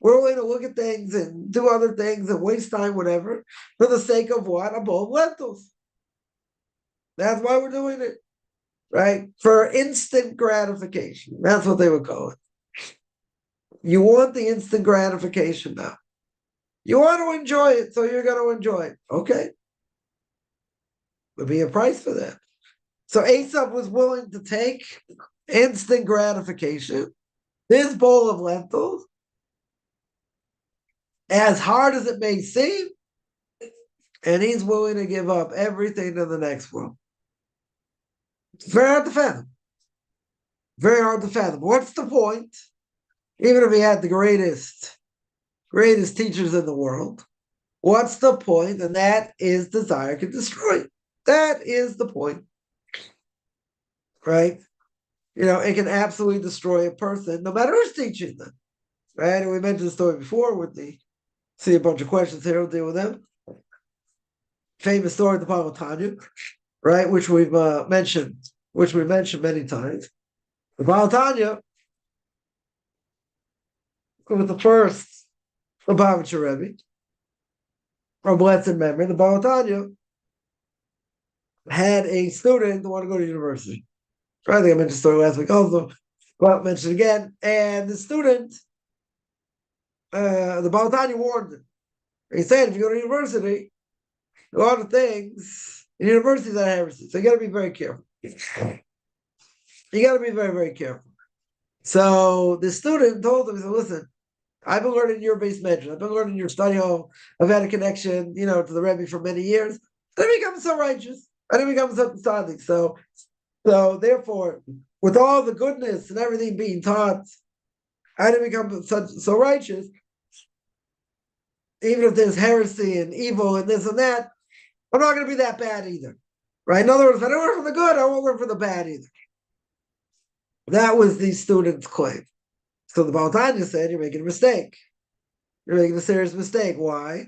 We're willing to look at things and do other things and waste time, whatever, for the sake of what? A bowl of lentils. That's why we're doing it, right? For instant gratification. That's what they would call it. You want the instant gratification now. You want to enjoy it, so you're going to enjoy it. Okay. There'll be a price for that. So Esav was willing to take instant gratification, this bowl of lentils, as hard as it may seem, and he's willing to give up everything to the next one. It's very hard to fathom. Very hard to fathom. What's the point? Even if he had the greatest teachers in the world, what's the point? And that is desire can destroy. That is the point. Right? It can absolutely destroy a person, no matter who's teaching them. Right? And we mentioned the story before with see a bunch of questions here, we'll deal with them. Famous story of the Bible Tanya, right? Which we mentioned many times. The Bible Tanya, with the first Lubavitcher Rebbe, from blessed memory, the Bible Tanya had a student who wanted to go to university. I think I mentioned the story last week also, but I'll mention it again. And the student, the Bible Tanya warned him. He said, if you go to university, a lot of things in universities are heresy. So you got to be very careful. You got to be very, very careful. So the student told him, he said, listen, I've been learning your base measure. I've been learning your study hall. I've had a connection, to the Rebbe for many years. I didn't become so righteous. I didn't become so tzaddik. So therefore, with all the goodness and everything being taught, I didn't become so righteous. Even if there's heresy and evil and this and that, I'm not going to be that bad either. Right? In other words, if I don't learn from the good, I won't learn from the bad either. That was the student's claim. So the Baal Tanya said, you're making a mistake. You're making a serious mistake. Why?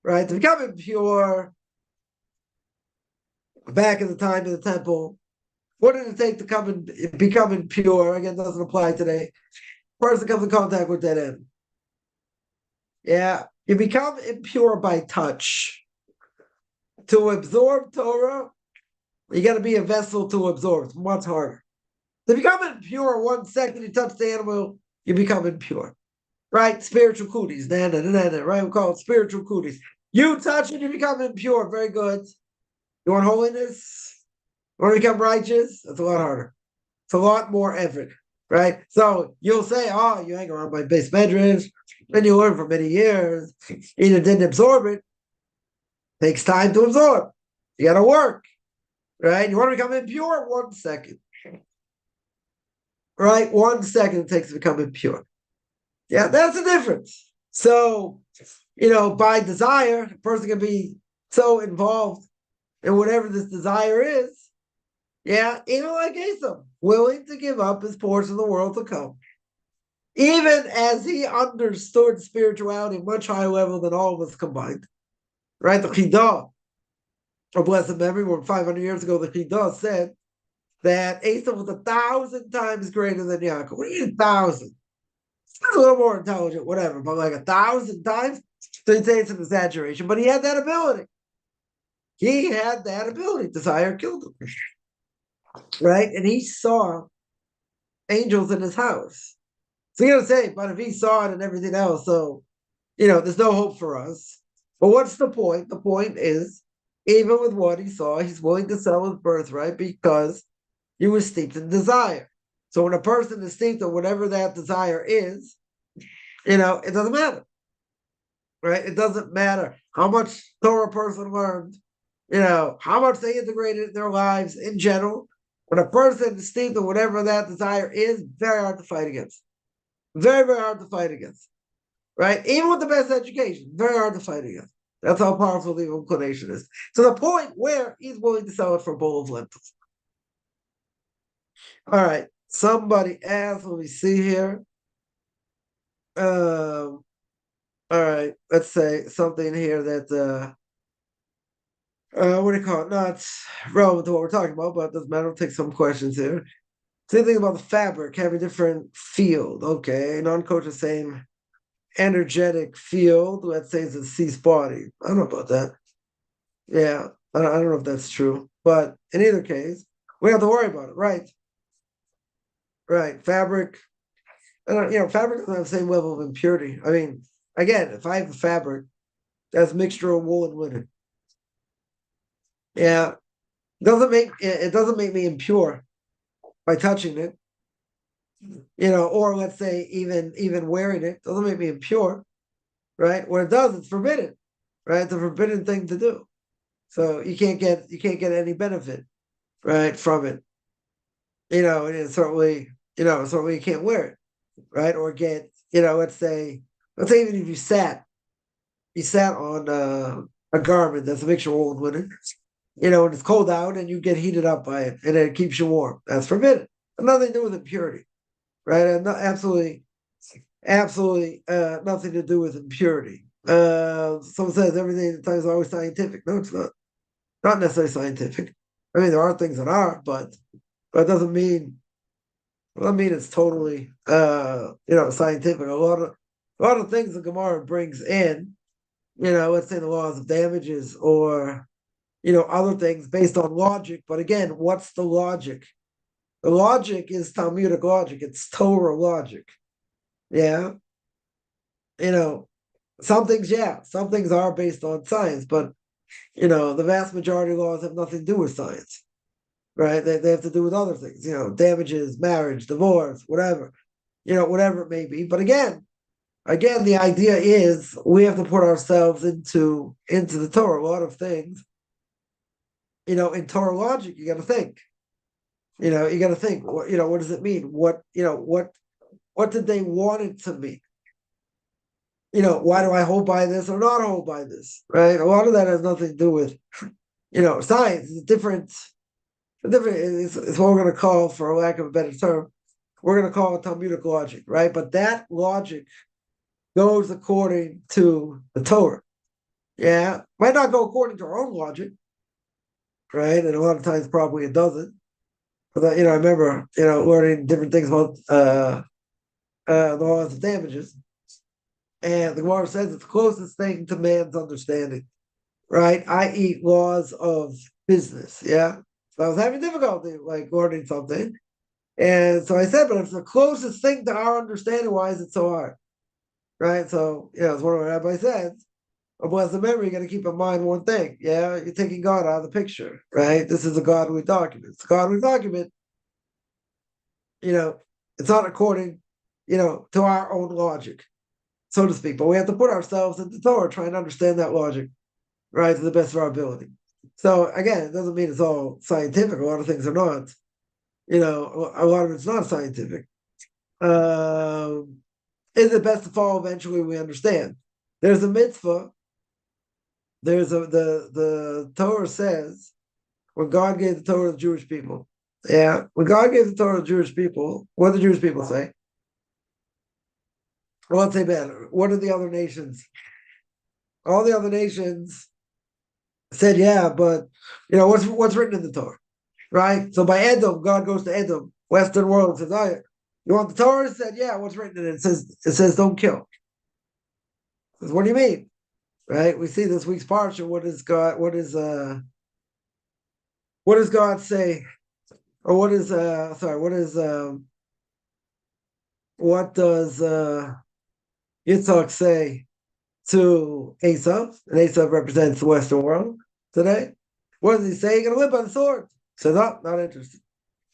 Right? To become impure, back in the time of the temple, what did it take to become impure? Again, doesn't apply today. Person comes in contact with that end. Yeah, you become impure by touch. To absorb Torah, you got to be a vessel to absorb. It's much harder. To become impure, 1 second you touch the animal, you become impure. Right? Spiritual cooties. Right? We call it spiritual cooties. You touch it, you become impure. Very good. You want holiness? You want to become righteous? That's a lot harder. It's a lot more effort. Right? So you'll say, you hang around my base medrash, and you learn for many years. Either didn't absorb it. Takes time to absorb. You got to work. Right? You want to become impure? 1 second. Right? 1 second it takes to become impure. Yeah, that's the difference. So, by desire, a person can be so involved in whatever this desire is. Yeah, even like Esav, willing to give up his portion of the world to come. Even as he understood spirituality at a much higher level than all of us combined. Right? The Chidah, of blessed memory, 500 years ago, the Chidah said that Esav was 1,000 times greater than Yaakov. What do you mean 1,000? It's a little more intelligent, whatever, but like 1,000 times? So you'd say it's an exaggeration, but he had that ability. He had that ability. Desire killed him. Right? And he saw angels in his house. So you're going to say, but if he saw it and everything else, so, there's no hope for us. But what's the point? The point is, even with what he saw, he's willing to sell his birthright because he was steeped in desire. So when a person is steeped in whatever that desire is, it doesn't matter. Right? It doesn't matter how much Torah a person learned, how much they integrated in their lives in general. When a person is steeped in whatever that desire is, very hard to fight against. Very, very hard to fight against. Right? Even with the best education, very hard to fight against. That's how powerful the inclination is. To the point where he's willing to sell it for a bowl of lentils. All right. Somebody asked, let me see here. All right. Let's say something here that what do you call it? Not relevant to what we're talking about, but it doesn't matter. We'll take some questions here. Same thing about the fabric, have a different field. Okay, non-kosher, same energetic field. Let's say it's a ceased body. I don't know about that. Yeah, I don't know if that's true, but in either case, we have to worry about it, right? Right. Fabric, fabric doesn't have the same level of impurity. I mean, again, if I have a fabric that's a mixture of wool and linen, yeah, it doesn't make me impure by touching it, or let's say even wearing it doesn't make me impure, right? What it does, it's forbidden, right? It's a forbidden thing to do. So you can't get any benefit, right, from it. And certainly you can't wear it, right? Or get, let's say even if you sat on a garment that's a mixture of wool and linen, and it's cold out and you get heated up by it and it keeps you warm. That's forbidden. Nothing to do with impurity, right? And absolutely nothing to do with impurity. Someone says everything at times is always scientific. No, it's not. Not necessarily scientific. I mean, there are things that are, but it doesn't mean it's totally scientific. A lot of things the Gemara brings in, let's say the laws of damages or other things based on logic. But again, what's the logic? The logic is Talmudic logic. It's Torah logic. Yeah. Some things, yeah, some things are based on science, but the vast majority of laws have nothing to do with science, right? They have to do with other things, damages, marriage, divorce, whatever it may be. But again, the idea is we have to put ourselves into the Torah. A lot of things, in Torah logic, you got to think. You got to think. What does it mean? What did they want it to mean? Why do I hold by this or not hold by this? Right? A lot of that has nothing to do with, science. It's different. It's what we're going to call, for lack of a better term, we're going to call it Talmudic logic, right? But that logic goes according to the Torah. Yeah, might not go according to our own logic, right? And a lot of times probably it doesn't. But I remember learning different things about the laws of damages, and the Gemara says it's the closest thing to man's understanding, right? I.e., laws of business. Yeah, so I was having difficulty like learning something, and so I said, but it's the closest thing to our understanding. Why is it so hard? Right? So it's one of the rabbis said, of blessed memory, you got to keep in mind one thing. Yeah, you're taking God out of the picture, right? This is a godly document. It's a godly document. It's not according, to our own logic, so to speak. But we have to put ourselves in the Torah, trying to understand that logic, right, to the best of our ability. So again, it doesn't mean it's all scientific. A lot of things are not. A lot of it's not scientific. Is it best to follow? Eventually, we understand. There's a mitzvah. The Torah says when God gave the Torah to the Jewish people. Yeah, when God gave the Torah to the Jewish people, what did the Jewish people say? Well, let's say better. What did the other nations? All the other nations said, yeah, but what's written in the Torah, right? So by Edom, God goes to Edom, Western world, and says, "Oh, you want the Torah?" He said, "Yeah." What's written in it? It says, "Don't kill." Says, what do you mean? Right? We see this week's parsha. What does God say? Or what does Yitzhak say to Esav? And Esav represents the Western world today. What does he say? You're gonna live by the sword. Says, "Oh, not interested."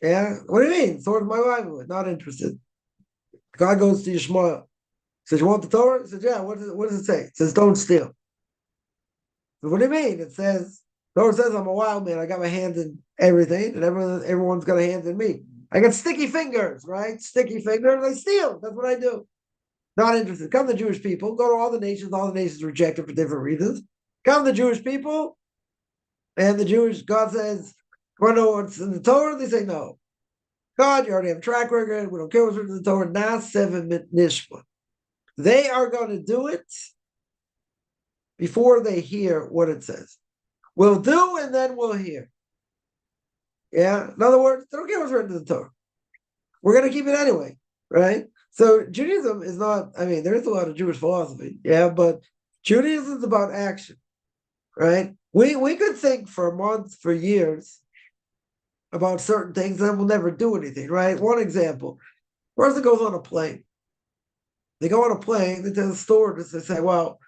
Yeah, what do you mean? Sword's my livelihood. Not interested. God goes to Yishmael. Says, "You want the Torah?" He says, "Yeah." What does it say? It says, "Don't steal." So what do you mean? It says, Torah says I'm a wild man. I got my hand in everything, and everyone's got a hand in me. I got sticky fingers, right? Sticky fingers. I steal. That's what I do. Not interested. Come the Jewish people. Go to all the nations. All the nations reject it for different reasons. Come the Jewish people, and God says, "Want to know what's in the Torah?" They say, "No." God, you already have a track record. We don't care what's written in the Torah. Now 7 nishma. They are going to do it before they hear what it says. We'll do and then we'll hear. Yeah. In other words, they don't care what's written in the Torah. We're going to keep it anyway, right? So Judaism is not, I mean, there's a lot of Jewish philosophy, yeah, but Judaism is about action, right? We could think for months, for years about certain things, and we'll never do anything, right? One example, person goes on a plane. They go on a plane, they tell the stewardess, they say, well,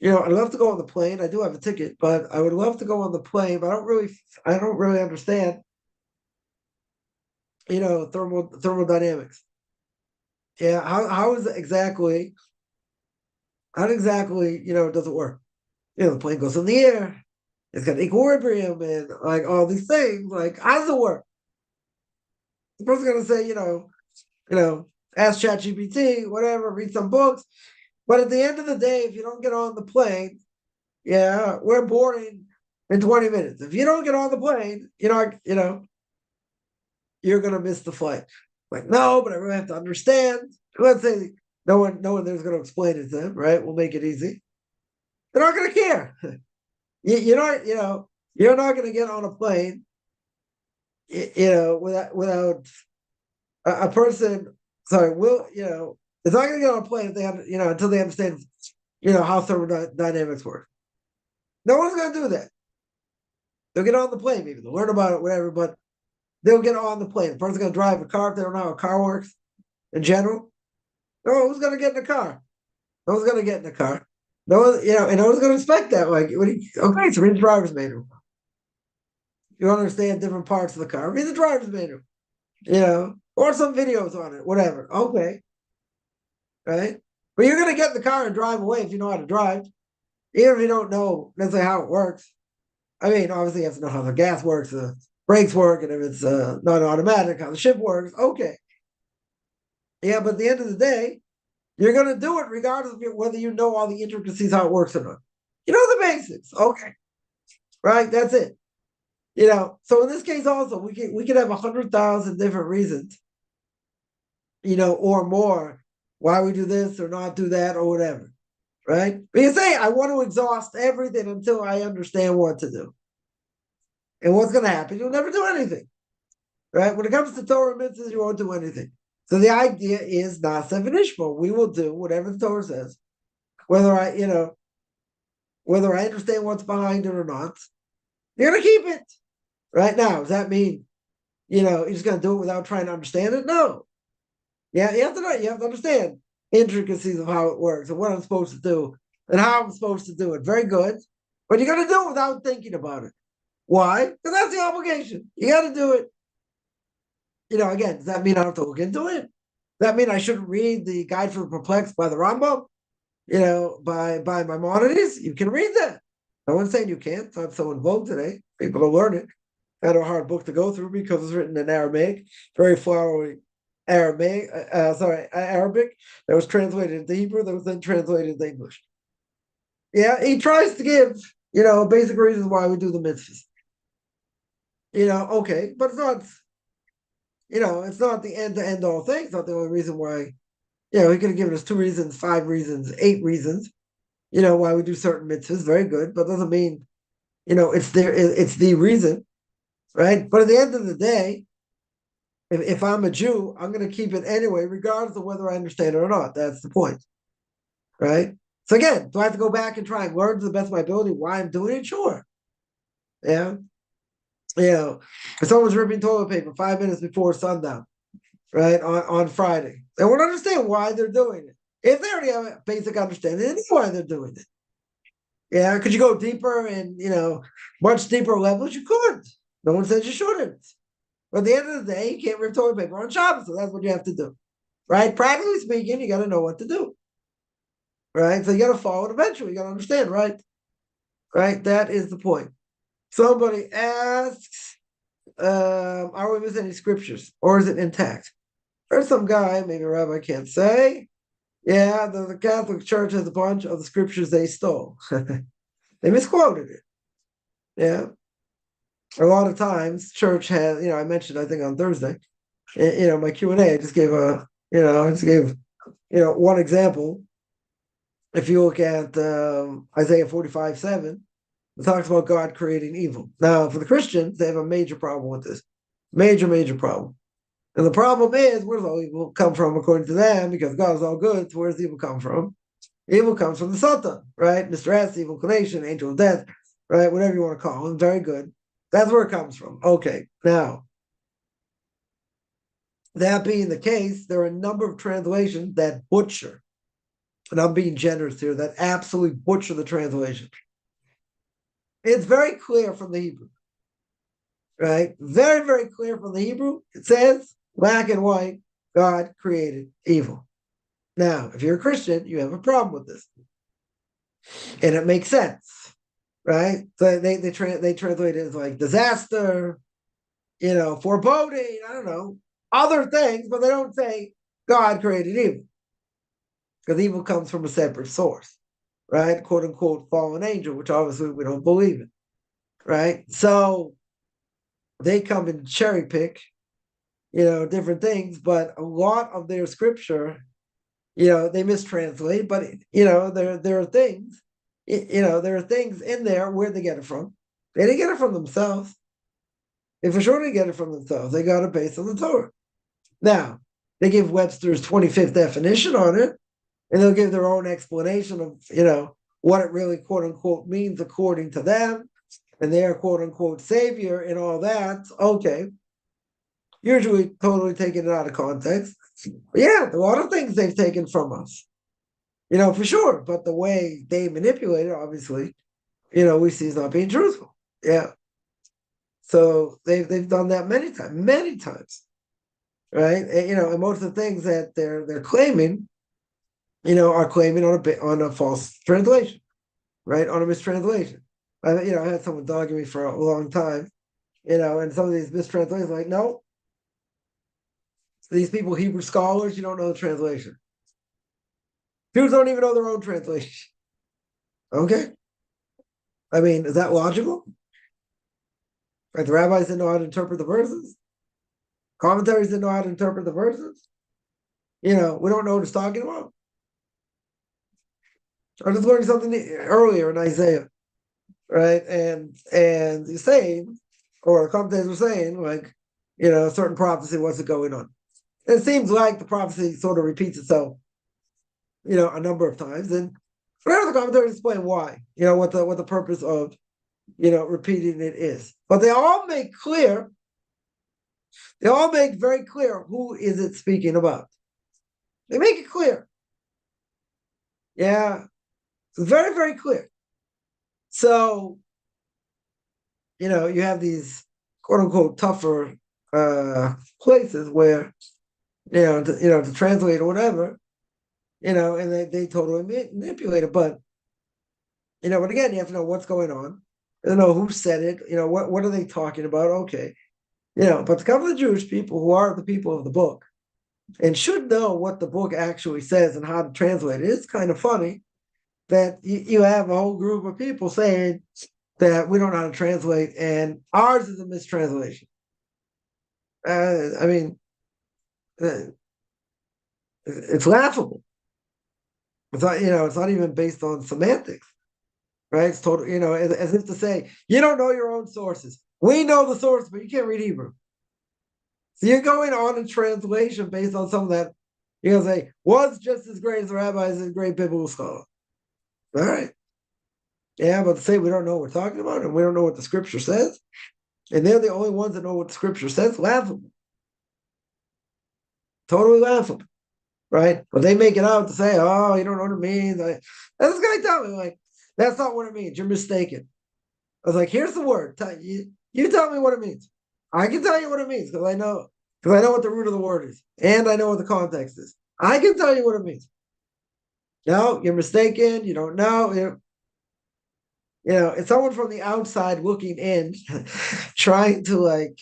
I'd love to go on the plane. I do have a ticket, but I would love to go on the plane, but I don't really understand, thermodynamics. Yeah, how exactly, does it work? The plane goes in the air, it's got equilibrium and like all these things. Like, how does it work? The person's gonna say, ask ChatGPT, whatever, read some books. But at the end of the day, if you don't get on the plane, yeah, we're boarding in 20 minutes. If you don't get on the plane, you're gonna miss the flight. Like, no, but I really have to understand. Let's say no one there's gonna explain it to them, right? We'll make it easy. They're not gonna care. You're not gonna get on a plane, without a person. Sorry, it's not gonna get on a plane if they have, until they understand, how thermodynamics work. No one's gonna do that. They'll get on the plane, maybe they'll learn about it, whatever, but they'll get on the plane. The person's gonna drive a car if they don't know how a car works in general. No, who's gonna get in the car? No one's gonna get in the car. No one, and no one's gonna expect that. Like, okay, so read the driver's manual. You understand different parts of the car. Read the driver's manual, or some videos on it, whatever. Okay, right? But you're gonna get in the car and drive away if you know how to drive, even if you don't know necessarily how it works. I mean, obviously, you have to know how the gas works, the brakes work, and if it's not automatic, how the ship works. Okay, yeah, but at the end of the day, you're going to do it regardless of whether you know all the intricacies, how it works or not. You know the basics. Okay. Right? That's it. So in this case also, we could have 100,000 different reasons, or more, why we do this or not do that or whatever. Right? But you say, I want to exhaust everything until I understand what to do. And what's going to happen? You'll never do anything. Right? When it comes to Torah mitzvahs, you won't do anything. So the idea is Na'aseh v'nishma. We will do whatever the Torah says, whether I understand what's behind it or not. You're gonna keep it. Right now, does that mean, you're just gonna do it without trying to understand it? No. Yeah, you have to understand intricacies of how it works and what I'm supposed to do and how I'm supposed to do it. Very good. But you're gonna do it without thinking about it. Why? Because that's the obligation. You gotta do it. Again, does that mean I don't have to look into it? Does that mean I shouldn't read the Guide for the Perplexed by the Rambam? By Maimonides? You can read that. No one's saying you can't. It's not so in vogue today. People will learn it. Kind of a hard book to go through because it's written in Aramaic, very flowery Arabic that was translated into Hebrew, that was then translated into English. Yeah, he tries to give, basic reasons why we do the mitzvahs. Okay, but it's not, it's not the end all thing. It's not the only reason why. He could have given us 2 reasons, 5 reasons, 8 reasons, why we do certain mitzvahs. Very good, but doesn't mean, it's the reason, right? But at the end of the day, if I'm a Jew, I'm going to keep it anyway, regardless of whether I understand it or not. That's the point, right? So again, do I have to go back and try and learn to the best of my ability why I'm doing it? Sure. Yeah. If someone's ripping toilet paper 5 minutes before sundown, right, on Friday, they won't understand why they're doing it. If they already have a basic understanding, they know why they're doing it. Yeah, could you go deeper and, much deeper levels? You could. No one says you shouldn't. But at the end of the day, you can't rip toilet paper on Shabbos, so that's what you have to do. Right? Practically speaking, you got to know what to do. Right? So you got to follow it eventually. You got to understand, right? Right? That is the point. Somebody asks, are we missing any scriptures? Or is it intact? There's some guy, maybe a rabbi can't say. Yeah, the Catholic Church has a bunch of the scriptures they stole. They misquoted it. Yeah. A lot of times, church has, I mentioned, I think on Thursday, my Q&A, I just gave one example. If you look at Isaiah 45:7, It talks about God creating evil. Now, for the Christians, they have a major problem with this. Major problem. And the problem is, where does all evil come from according to them? Because God is all good, so where does evil come from? Evil comes from the Satan, right? Mr. S, evil inclination, angel of death, right? Whatever you want to call him, very good. That's where it comes from. Okay, now, that being the case, there are a number of translations that butcher, and I'm being generous here, that absolutely butcher the translation. It's very clear from the Hebrew, right? Very clear from the Hebrew. It says, black and white, God created evil. Now, if you're a Christian, you have a problem with this. And it makes sense, right? So they translate it as like disaster, foreboding, I don't know, other things, but they don't say God created evil. Because evil comes from a separate source, right? Quote unquote fallen angel, which obviously we don't believe in, right? So they come and cherry pick, different things, but a lot of their scripture, they mistranslate, but there are things, there are things in there where they get it from. They didn't get it from themselves. They for sure didn't get it from themselves. They got it based on the Torah. Now, they give Webster's 25th definition on it, and they'll give their own explanation of, what it really, quote unquote, means according to them, and their quote unquote savior and all that. Okay. Usually totally taking it out of context. But yeah, a lot of things they've taken from us, for sure. But the way they manipulate it, obviously, we see is not being truthful. Yeah. So they've done that many times, right? And most of the things that they're claiming, are claiming on a false translation, right? On a mistranslation. I had someone dogging me for a long time, and some of these mistranslations, like, no, these people, Hebrew scholars, you don't know the translation. Jews don't even know their own translation. Okay. I mean, is that logical? Right? The rabbis didn't know how to interpret the verses. Commentaries didn't know how to interpret the verses. We don't know what it's talking about. I was learning something earlier in Isaiah, right? And he's saying, or the commentators were saying, like, a certain prophecy, what's it going on? And it seems like the prophecy sort of repeats itself, a number of times. And whatever the commentators explain why, what the purpose of, repeating it is. But they all make very clear who is it speaking about. They make it clear. Yeah. It's very clear. So, you have these quote unquote tougher places where, to translate or whatever, and they totally manipulate it. But, but again, you have to know what's going on. You know who said it, what are they talking about? Okay. But to come to the Jewish people who are the people of the book and should know what the book actually says and how to translate it, it's kind of funny that you have a whole group of people saying that we don't know how to translate, and ours is a mistranslation. I mean, it's laughable. It's not, it's not even based on semantics, right? It's total, as if to say, you don't know your own sources. We know the source, but you can't read Hebrew. So you're going on a translation based on something that you're going to say was just as great as the rabbis and great biblical scholar. All right. Yeah, but to say we don't know what we're talking about and we don't know what the scripture says, and they're the only ones that know what the scripture says, laughable. Totally laughable. Right? But they make it out to say, oh, you don't know what it means. And this guy tell me, like, that's not what it means. You're mistaken. I was like, here's the word. You tell me what it means. I can tell you what it means because I know what the root of the word is. And I know what the context is. I can tell you what it means. No, you're mistaken. You don't know. It's someone from the outside looking in, trying to like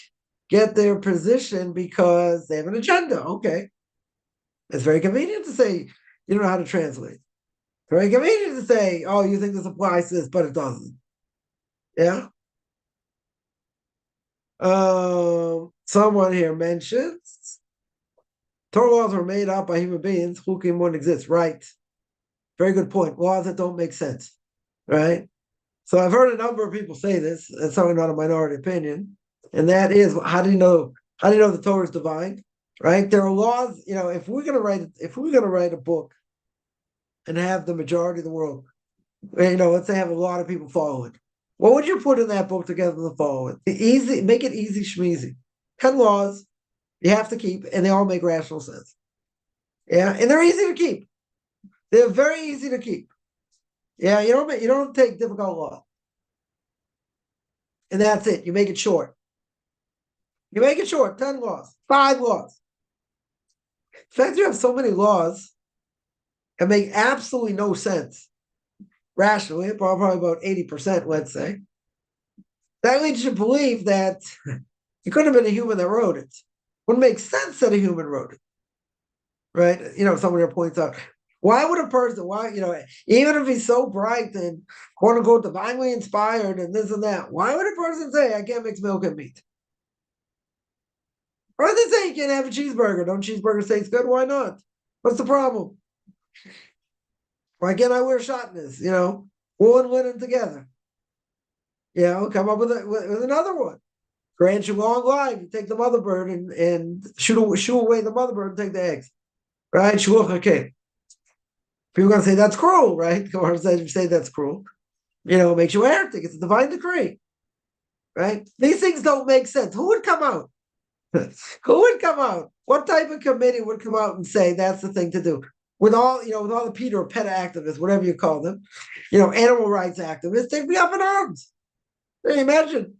get their position because they have an agenda. Okay. It's very convenient to say you don't know how to translate. Very convenient to say, oh, you think this applies to this, but it doesn't. Yeah. Someone here mentions Torah laws were made up by human beings. Chukim wouldn't exist. Right. Very good point. Laws that don't make sense. Right. So I've heard a number of people say this, and certainly not a minority opinion, and that is, how do you know? How do you know the Torah is divine? Right? There are laws. If we're gonna write a book and have the majority of the world, let's say have a lot of people follow it, what would you put in that book to get them to follow it? Easy, make it easy schmeezy. 10 laws you have to keep, and they all make rational sense. Yeah, and they're easy to keep. They're very easy to keep. Yeah, you don't take difficult law, and that's it. You make it short. You make it short. 10 laws, 5 laws. The fact you have so many laws that make absolutely no sense rationally, probably about 80%, let's say, that leads you to believe that it couldn't have been a human that wrote it. Wouldn't make sense that a human wrote it, right? Someone here points out, why would a person, even if he's so bright and quote unquote divinely inspired and this and that, why would a person say, I can't mix milk and meat? Or they say you can't have a cheeseburger. Don't cheeseburgers taste good? Why not? What's the problem? Why can't I wear shotness? Wool and linen together. Come up with another one. Grant you long life. You take the mother bird and shoo away the mother bird and take the eggs. Right? Okay. People are going to say that's cruel, right? Gemara says you say that's cruel. It makes you a heretic. It's a divine decree. Right? These things don't make sense. Who would come out? Who would come out? What type of committee would come out and say that's the thing to do? With all the Peter or PETA activists, whatever you call them, animal rights activists, they'd be up in arms. Imagine,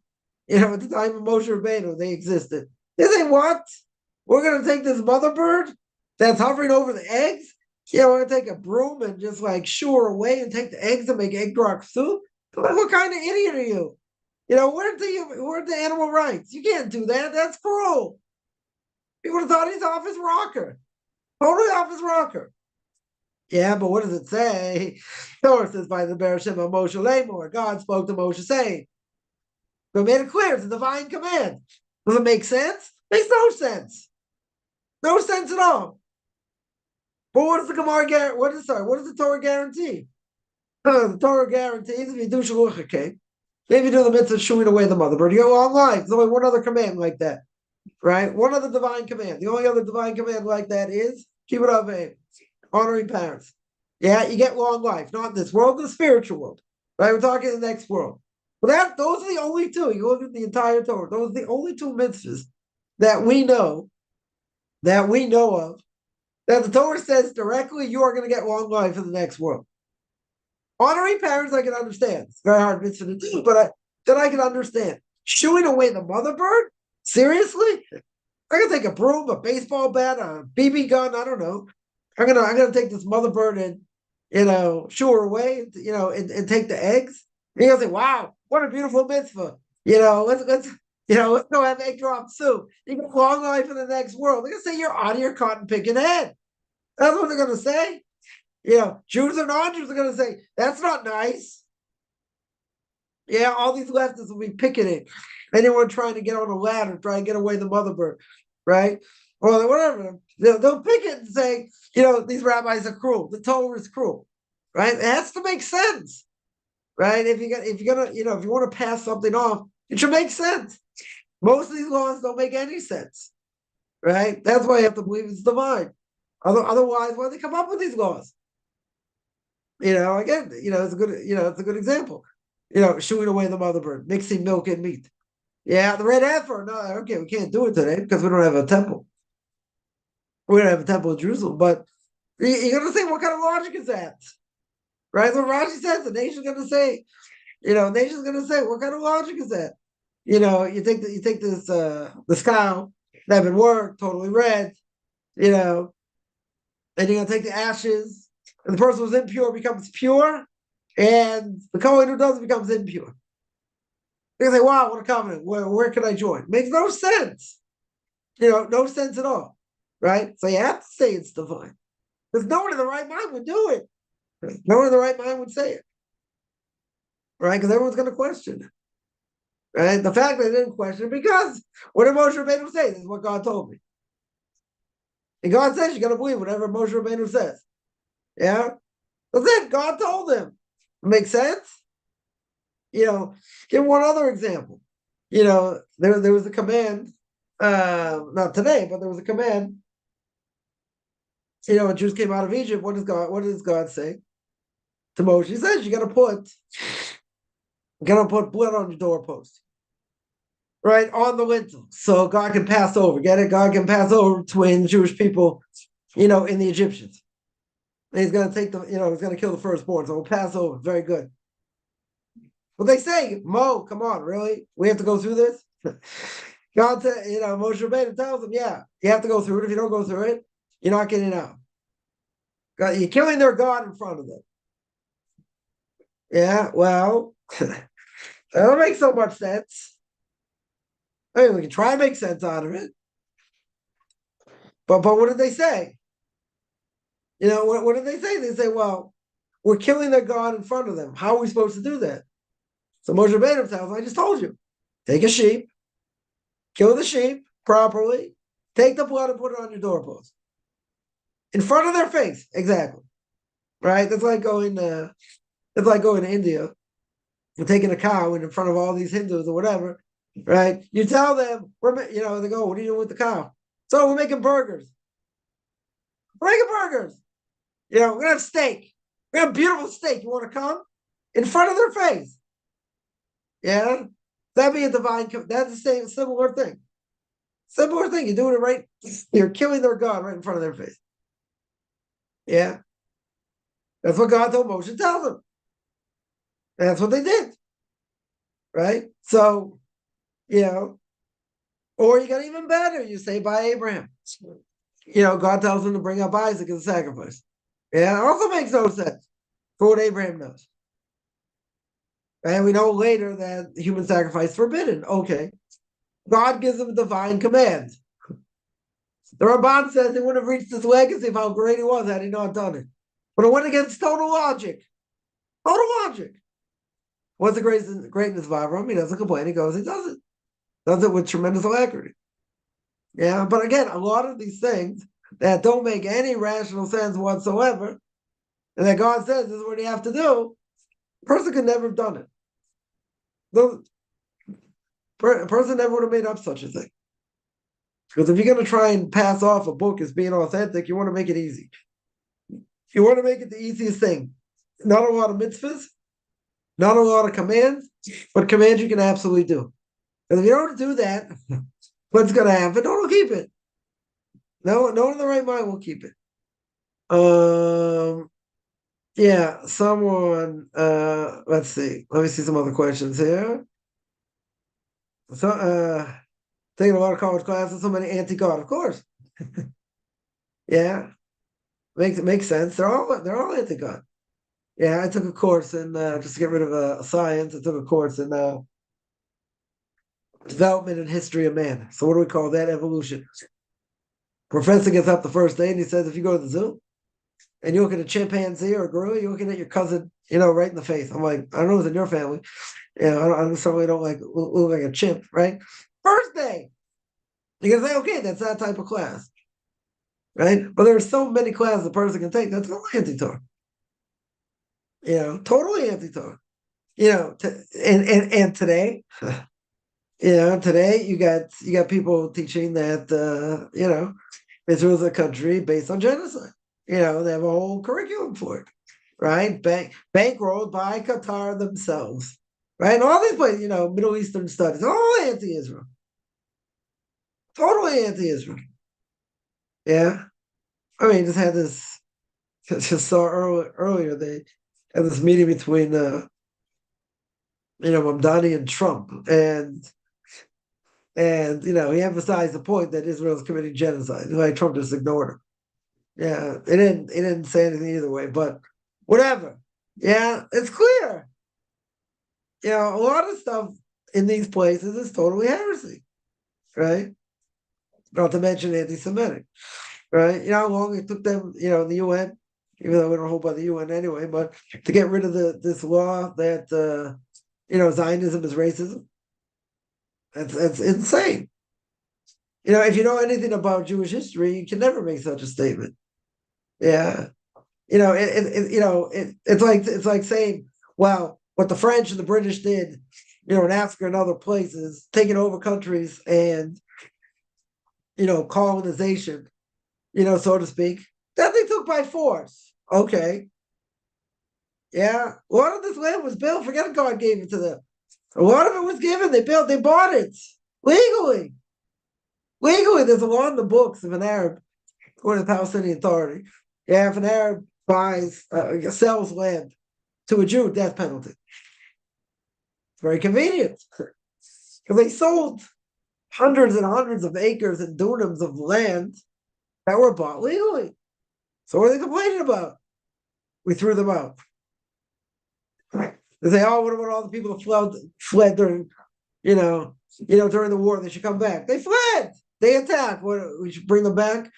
at the time of Moshe Rabbeinu, they existed. They say, what? We're going to take this mother bird that's hovering over the eggs? We're going to take a broom and just shoo her away and take the eggs and make egg rock soup? What kind of idiot are you? Where's the animal rights? You can't do that. That's cruel. People would have thought he's off his rocker. Totally off his rocker. Yeah, but what does it say? Torah says by the Bereshim of Moshe Lemor, God spoke to Moshe saying. So it made it clear, it's a divine command. Does it make sense? Makes no sense. No sense at all. But what does the Gemara what does the Torah guarantee? The Torah guarantees if you do shaluchake, if you do the mitzvah shooing away the mother bird, you go long life. There's only one other command like that. Right? One other divine command. The only other divine command like that is keep it up, honoring parents. Yeah, you get long life, not in this world, the spiritual world. Right? We're talking the next world. But those are the only two. You look at the entire Torah. Those are the only two mitzvahs that we know of, that the Torah says directly you are going to get long life in the next world. Honoring parents, I can understand. It's very hard mitzvah to do, but I can understand. Shooing away the mother bird? Seriously? I can take a broom, a baseball bat, a BB gun. I don't know. I'm gonna take this mother bird and shoo her away. And take the eggs. And you're gonna say, "Wow, what a beautiful mitzvah." Let's go have egg drop soup. You get long life in the next world. They're gonna say you're out of your cotton picking head. That's what they're gonna say. Jews and non-Jews are gonna say that's not nice. Yeah, all these leftists will be picketing. Anyone trying to get on a ladder, trying to get away the mother bird, right? Or whatever. They'll picket and say, these rabbis are cruel. The Torah is cruel, right? It has to make sense, right? If you want to pass something off, it should make sense. Most of these laws don't make any sense, right? That's why you have to believe it's divine. Otherwise, why do they come up with these laws? Again, it's a good example. Shooing away the mother bird, mixing milk and meat. Yeah, the red heifer. No, okay, we can't do it today because we don't have a temple. We don't have a temple in Jerusalem. But you're going to say, what kind of logic is that? Right? So Rashi says the nation's going to say, nation's going to say, what kind of logic is that? You take this cow that been worked, totally red, and you're going to take the ashes, and the person who's impure becomes pure, and the Kohen who doesn't becomes impure. They say, wow, what a covenant. Where can I join? Makes no sense. No sense at all. Right? So you have to say it's divine. Because no one in the right mind would do it. No one in the right mind would say it. Right? Because everyone's going to question it. Right? The fact that they didn't question it, because what did Moshe Rabbeinu say? This is what God told me. And God says you got to believe whatever Moshe Rabbeinu says. Yeah? That's it. God told him. Makes sense? Give one other example. There was a command, not today, but there was a command. When Jews came out of Egypt, what does God say to Moshe? He says you gotta put blood on your doorpost, right, on the lintel, so God can pass over. Get it? God can pass over between Jewish people, in the Egyptians. And he's gonna take he's gonna kill the firstborn, so we'll pass over. Very good. But they say, Mo, come on, really? We have to go through this? God said, Moshe Rabbeinu tells them, yeah, you have to go through it. If you don't go through it, you're not getting out. You're killing their God in front of them. Yeah, well, that don't make so much sense. I mean, we can try and make sense out of it. But what did they say? What did they say? They say, well, we're killing their God in front of them. How are we supposed to do that? So Moshe Rabbeinu tells them, I just told you. Take a sheep, kill the sheep properly, take the blood and put it on your doorpost. In front of their face, exactly. Right? That's like going to India and taking a cow in front of all these Hindus or whatever, right? You tell them, they go, what are you doing with the cow? So we're making burgers. We're making burgers. We're going to have steak. We're going to have beautiful steak. You want to come? In front of their face. Yeah? That'd be a divine, that's the same, similar thing. Similar thing. You're doing it right. You're killing their God right in front of their face. Yeah? That's what God told Moshe to tell them. And that's what they did. Right? So, or you got even better. You say by Abraham. God tells them to bring up Isaac as a sacrifice. Yeah, it also makes no sense for what Abraham knows. And we know later that human sacrifice is forbidden. Okay. God gives them a divine command. The Ramban says they wouldn't have reached this legacy of how great he was had he not done it. But it went against total logic. Total logic. What's the greatness of Avram? He doesn't complain. He goes, he does it. Does it with tremendous alacrity. Yeah, but again, a lot of these things that don't make any rational sense whatsoever, and that God says this is what you have to do, a person could never have done it. A person never would have made up such a thing. Because if you're going to try and pass off a book as being authentic, you want to make it easy. You want to make it the easiest thing. Not a lot of mitzvahs, not a lot of commands, but commands you can absolutely do. And if you don't do that, what's going to happen? No one will keep it. No one in the right mind will keep it. Someone, let's see. Let me see some other questions here. So, taking a lot of college classes, so many anti-God, of course. Yeah, makes sense. They're all anti-God. Yeah, I took a course in just to get rid of science. I took a course in development and history of man. So what do we call that? Evolution. Professor gets up the first day and he says, if you go to the zoo and you look at a chimpanzee or a gorilla, you're looking at your cousin, right in the face. I'm like, I don't know who's in your family. I certainly don't look like a chimp, right? First day. You can say, okay, that's that type of class. Right? But there are so many classes a person can take. That's totally anti-Torah. Totally anti-Torah. And today, today you got people teaching that Israel's a country based on genocide. They have a whole curriculum for it, right? Bankrolled by Qatar themselves, right? And all these places, Middle Eastern studies, all anti-Israel, totally anti-Israel. Yeah, I mean, just had this. Just saw earlier they had this meeting between Mamdani and Trump, and he emphasized the point that Israel is committing genocide. Like Trump just ignored him. Yeah, he didn't say anything either way, but whatever. Yeah, it's clear. A lot of stuff in these places is totally heresy, right? Not to mention anti-Semitic, right? How long it took them, in the UN, even though we don't hold by the UN anyway, but to get rid of this law that Zionism is racism. That's insane. If you know anything about Jewish history, you can never make such a statement. Yeah, it's like saying, well, what the French and the British did, in Africa and other places, taking over countries and, colonization, so to speak, that they took by force. Okay. Yeah. A lot of this land was built. Forget God gave it to them. A lot of it was given. They bought it legally. Legally, there's a law in the books of an Arab, according to the Palestinian Authority. Yeah, if an Arab sells land to a Jew, death penalty. It's very convenient. Because they sold hundreds and hundreds of acres and dunams of land that were bought legally. So what are they complaining about? We threw them out. They say, "Oh, what about all the people who fled during, during the war? They should come back." They fled. They attacked. What? We should bring them back.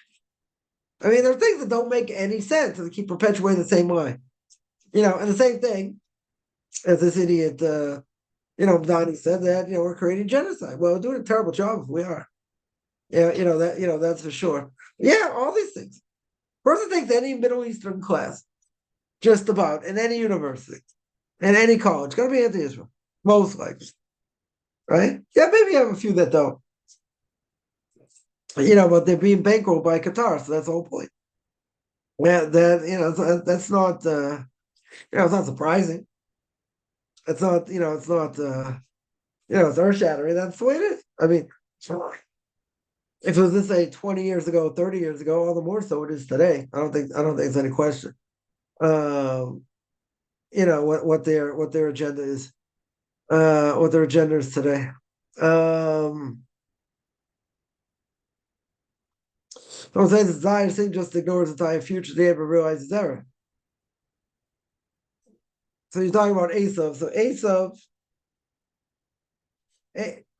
I mean, there are things that don't make any sense, and they keep perpetuating the same lie. And the same thing as this idiot, Donnie said that we're creating genocide. Well, we're doing a terrible job if we are. Yeah, that's for sure. Yeah, all these things. Person thinks any Middle Eastern class, just about, in any university, in any college, going to be anti-Israel, most likely, right? Yeah, maybe you have a few that don't, but they're being bankrolled by Qatar, so that's the whole point. Yeah, that's not, it's not surprising. It's not, it's earth-shattering. That's the way it is. I mean, if it was this, say, 20 years ago, 30 years ago, all the more so it is today. I don't think it's any question. What their agenda is, what their agenda is today. Don't say the Zion thing just ignores the entire future. They ever realize his error. So you're talking about Esav. So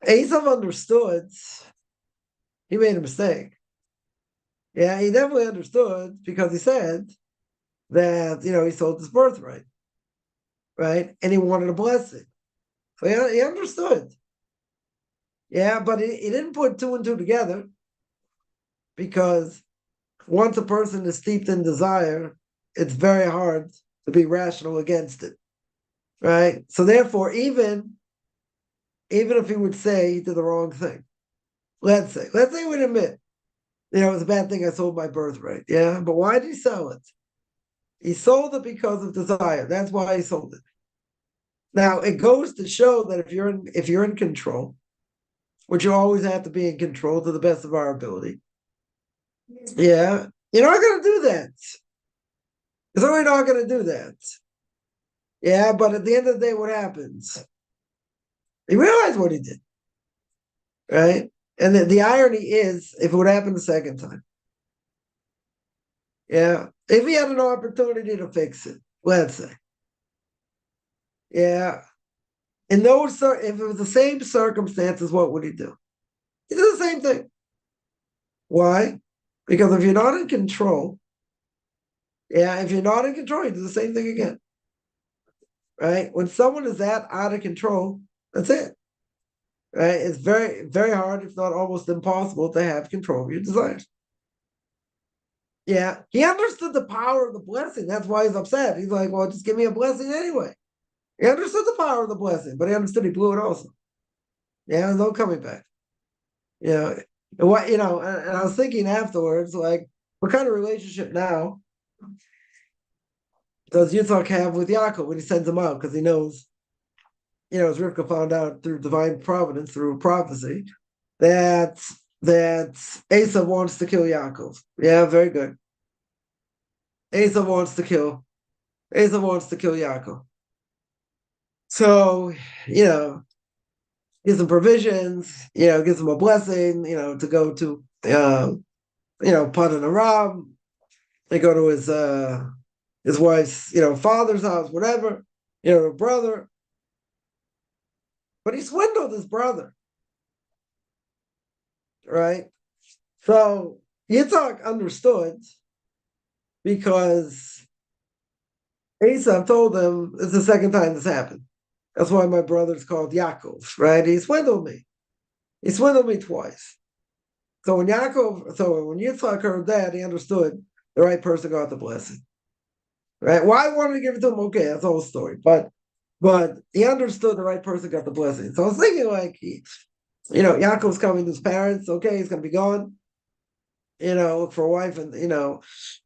Esav understood he made a mistake. Yeah, he definitely understood because he said that he sold his birthright, right? And he wanted a blessing. So he understood. Yeah, but he didn't put two and two together because once a person is steeped in desire, it's very hard to be rational against it, right? So therefore, even if he would say he did the wrong thing, let's say he would admit, it was a bad thing I sold my birthright, yeah, but why did he sell it? He sold it because of desire. That's why he sold it. Now it goes to show that if you're in control, which you always have to be in control to the best of our ability, yeah, you're not going to do that. You're certainly not going to do that. Yeah, but at the end of the day, what happens? He realized what he did, right? And the irony is, if it would happen the second time, yeah, if he had an opportunity to fix it, let's say, yeah, if it was the same circumstances, what would he do? He did the same thing. Why? Because if you're not in control, you do the same thing again. Right? When someone is that out of control, that's it. Right? It's very, very hard, if not almost impossible, to have control of your desires. Yeah, he understood the power of the blessing. That's why he's upset. He's like, well, just give me a blessing anyway. He understood the power of the blessing, but he understood he blew it also. Yeah, there's no coming back. And and I was thinking afterwards, like, what kind of relationship now does Yitzhak have with Yaakov when he sends him out? Because he knows, as Rivka found out through divine providence, through prophecy, that Esav wants to kill Yaakov. Yeah, very good. Esav wants to kill Yaakov. So, gives him provisions, gives him a blessing, to go to, Padan Aram. They go to his wife's, father's house, whatever, brother. But he swindled his brother, right? So Yitzhak understood because Esav told him it's the second time this happened. That's why my brother's called Yaakov, right? He swindled me. He swindled me twice. So when Yitzhak heard that, he understood the right person got the blessing. Right? Why wanted to give it to him? Okay, that's the whole story. But But he understood the right person got the blessing. So I was thinking, like, Yaakov's coming to his parents. Okay, he's going to be gone. Look for a wife, and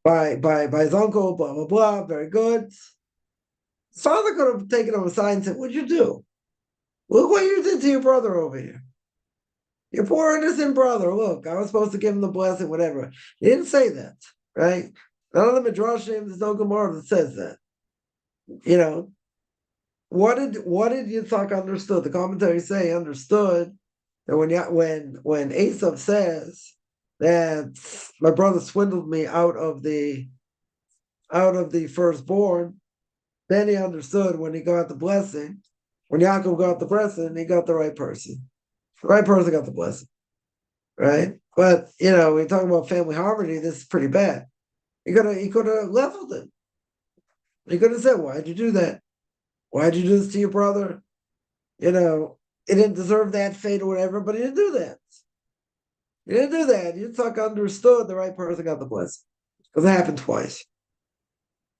by his uncle. Blah blah blah. Very good. His father could have taken him aside and said, "What'd you do? Look what you did to your brother over here. Your poor innocent brother. Look, I was supposed to give him the blessing, whatever." He didn't say that, right? None of the midrashim, there's no Gemara that says that. What did Yitzhak understood? The commentaries say he understood that when Esav says that my brother swindled me out of the firstborn, then he understood when he got the blessing, when Yaakov got the blessing, he got the right person. The right person got the blessing, right? But when you're talking about family harmony, this is pretty bad. He could have leveled it. He could have said, "Why'd you do that? Why'd you do this to your brother? He didn't deserve that fate or whatever," but he didn't do that. He didn't do that. Yitzhak understood the right person got the blessing. Because it happened twice.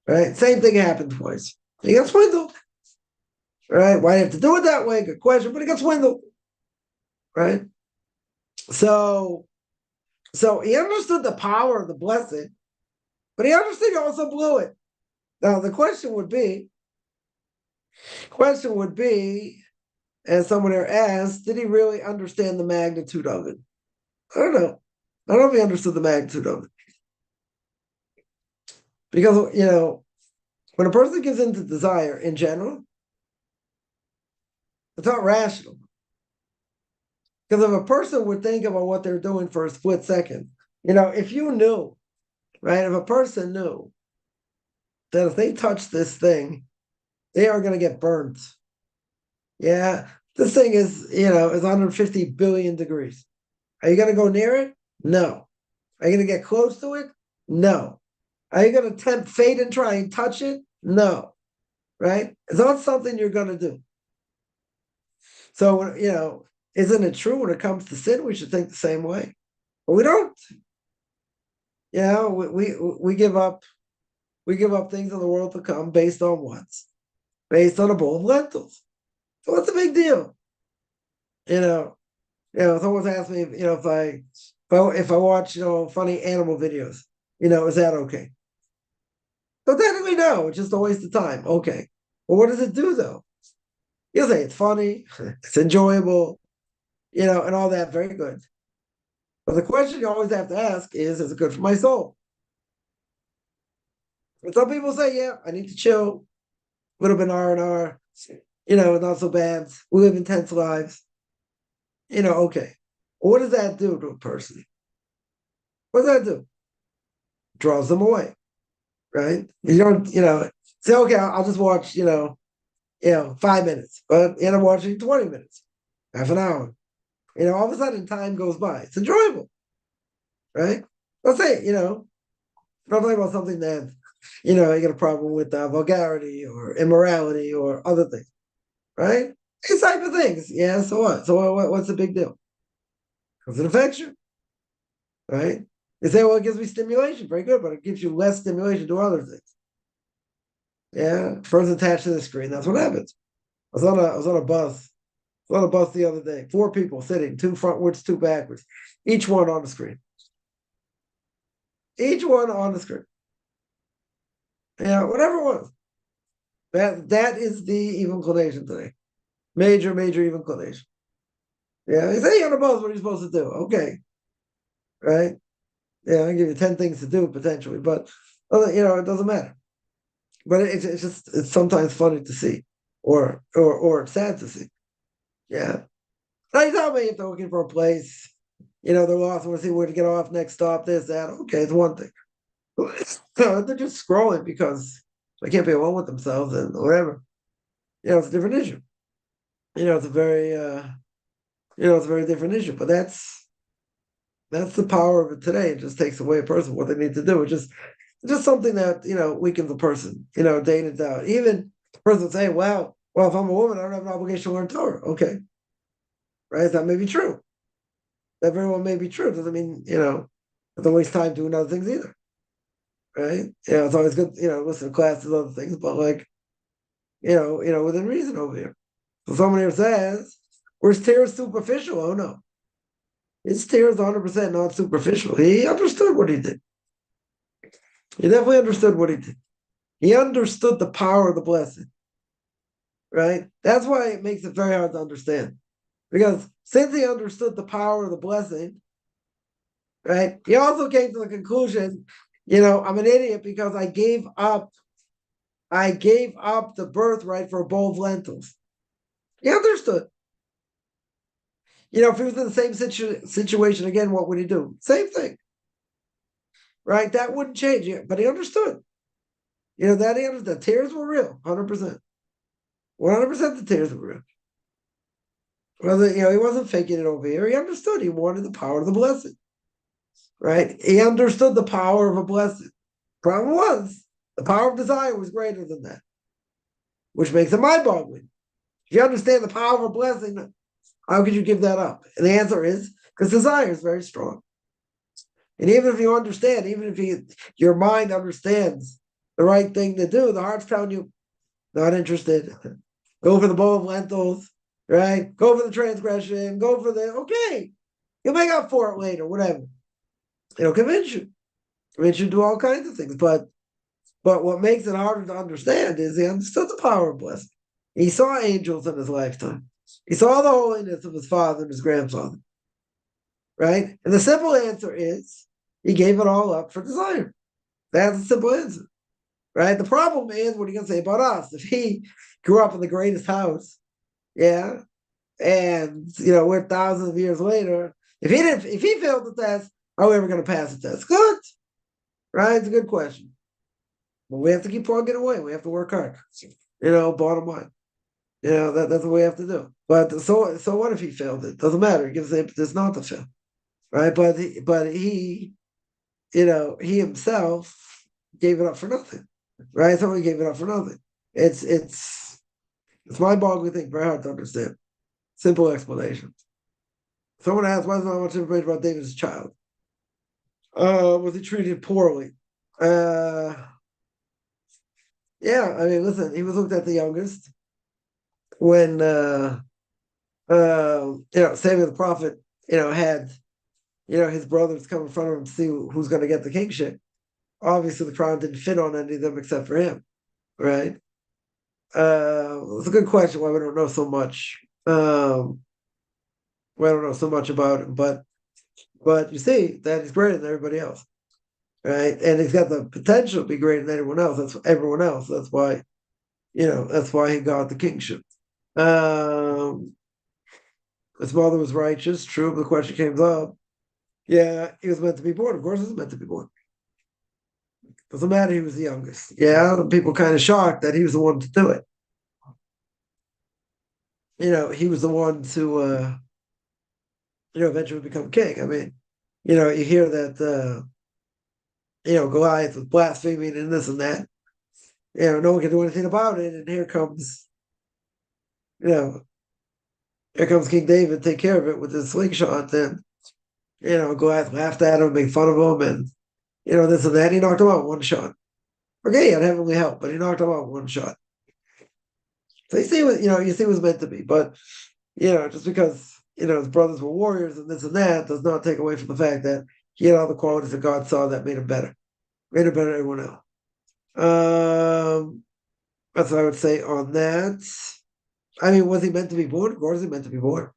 Right? Same thing happened twice. He got swindled. Right? Why do you have to do it that way? Good question, but he got swindled. Right? So he understood the power of the blessing, but he understood he also blew it. Now the question would be, as someone here asked, did he really understand the magnitude of it? I don't know. I don't know if he understood the magnitude of it. Because, when a person gives in to desire in general, it's not rational. Because if a person would think about what they're doing for a split second, if you knew, right, if a person knew that if they touch this thing, they are going to get burnt. Yeah, this thing is 150 billion degrees. Are you going to go near it? No. Are you going to get close to it? No. Are you going to tempt fate and try and touch it? No. Right? It's not something you're going to do. So, isn't it true when it comes to sin, we should think the same way? But we don't. We give up things in the world to come based on what? Based on a bowl of lentils. So what's the big deal? Someone's asked me, if I watch, funny animal videos, is that okay? So technically, no, it's just a waste of time. Okay. Well, what does it do though? You'll say it's funny, it's enjoyable, and all that. Very good. But the question you always have to ask is it good for my soul? And some people say, yeah, I need to chill, a little bit R&R, not so bad. We live intense lives. Okay. Well, what does that do to a person? What does that do? Draws them away, right? You don't, say, okay, I'll just watch, 5 minutes, but I'm watching 20 minutes, half an hour. All of a sudden time goes by. It's enjoyable, right? Let's say, I'm talking about something that, you get a problem with vulgarity or immorality or other things, right? These type of things. Yeah, so what? So what's the big deal? Because it affects you, right? You say, well, it gives me stimulation. Very good, but it gives you less stimulation to other things. Yeah, first attached to the screen. That's what happens. I was on a bus. I was on a bus the other day. 4 people sitting, 2 frontwards, 2 backwards, each one on the screen. Each one on the screen. Whatever it was. That is the evil inclination today. Major evil inclination. Yeah, you say you're on a bus, what are you supposed to do? Okay. Right? Yeah, I give you 10 things to do potentially, but it doesn't matter. But it's sometimes funny to see, or sad to see. Yeah. Now you tell me if they're looking for a place, they're lost, want to see where to get off, next stop, this, that. Okay, it's one thing. They're just scrolling because they can't be alone with themselves and whatever. It's a different issue. It's a very different issue. But that's the power of it today. It just takes away a person what they need to do. It's just something that weakens a person, day in and out. Even the person saying, well, if I'm a woman, I don't have an obligation to learn Torah. Okay. Right? That may be true. That very well may be true. Doesn't mean, don't waste time doing other things either. Right? It's always good, listen to classes, other things, but within reason over here. So someone here says, "Where's tears superficial?" Oh no, his tears 100% not superficial. He understood what he did. He definitely understood what he did. He understood the power of the blessing, right? That's why it makes it very hard to understand. Because since he understood the power of the blessing, right, he also came to the conclusion, I'm an idiot because I gave up the birthright for a bowl of lentils. He understood. If he was in the same situation again, what would he do? Same thing, right? That wouldn't change it, but he understood. That he understood. The tears were real, 100%. 100% the tears were real. He wasn't faking it over here. He understood. He wanted the power of the blessing, right? He understood the power of a blessing. Problem was, the power of desire was greater than that, which makes it mind-boggling. If you understand the power of a blessing, how could you give that up? And the answer is because desire is very strong. And even if you understand, even if your mind understands the right thing to do, the heart's telling you, not interested. Go for the bowl of lentils, right? Go for the transgression. Go for okay. You'll make up for it later, whatever. It'll convince you. Convince you to do all kinds of things. But what makes it harder to understand is he understood the power of blessing. He saw angels in his lifetime. He saw the holiness of his father and his grandfather, right? And the simple answer is he gave it all up for desire. That's the simple answer, right? The problem is, what are you going to say about us? If he grew up in the greatest house, yeah, and we're thousands of years later, if he failed the test, are we ever going to pass the test? Good, right? It's a good question. But we have to keep plugging away. We have to work hard. Bottom line. That's what we have to do. But so what if he failed it? Doesn't matter. He gives the impetus not to fail, right? But he himself gave it up for nothing, right? Someone gave it up for nothing. It's mind-boggling thing, very hard to understand. Simple explanation. Someone asked, why is not much information about David as a child? Was he treated poorly? Yeah, I mean, listen, he was looked at the youngest when Samuel the prophet, had his brothers come in front of him to see who's going to get the kingship. Obviously, the crown didn't fit on any of them except for him, right? It's a good question why we don't know so much. We don't know so much about him, but you see that he's greater than everybody else, right? And he's got the potential to be greater than everyone else. That's everyone else. That's why, that's why he got the kingship. His mother was righteous, true, but the question came up. Yeah, he was meant to be born. Of course, he was meant to be born. Doesn't matter, he was the youngest. Yeah, people kind of shocked that he was the one to do it. He was the one to, eventually become king. I mean, you hear that, Goliath was blaspheming and this and that. No one can do anything about it. And here comes King David, take care of it with his slingshot. And, Goliath laughed at him, made fun of him, and, this and that. He knocked him out one shot. Okay, he had heavenly help, but he knocked him out one shot. So you see what it was meant to be. But, just because, his brothers were warriors and this and that does not take away from the fact that he had all the qualities that God saw that made him better. Made him better than everyone else. That's what I would say on that. I mean, was he meant to be born? Of course he meant to be born.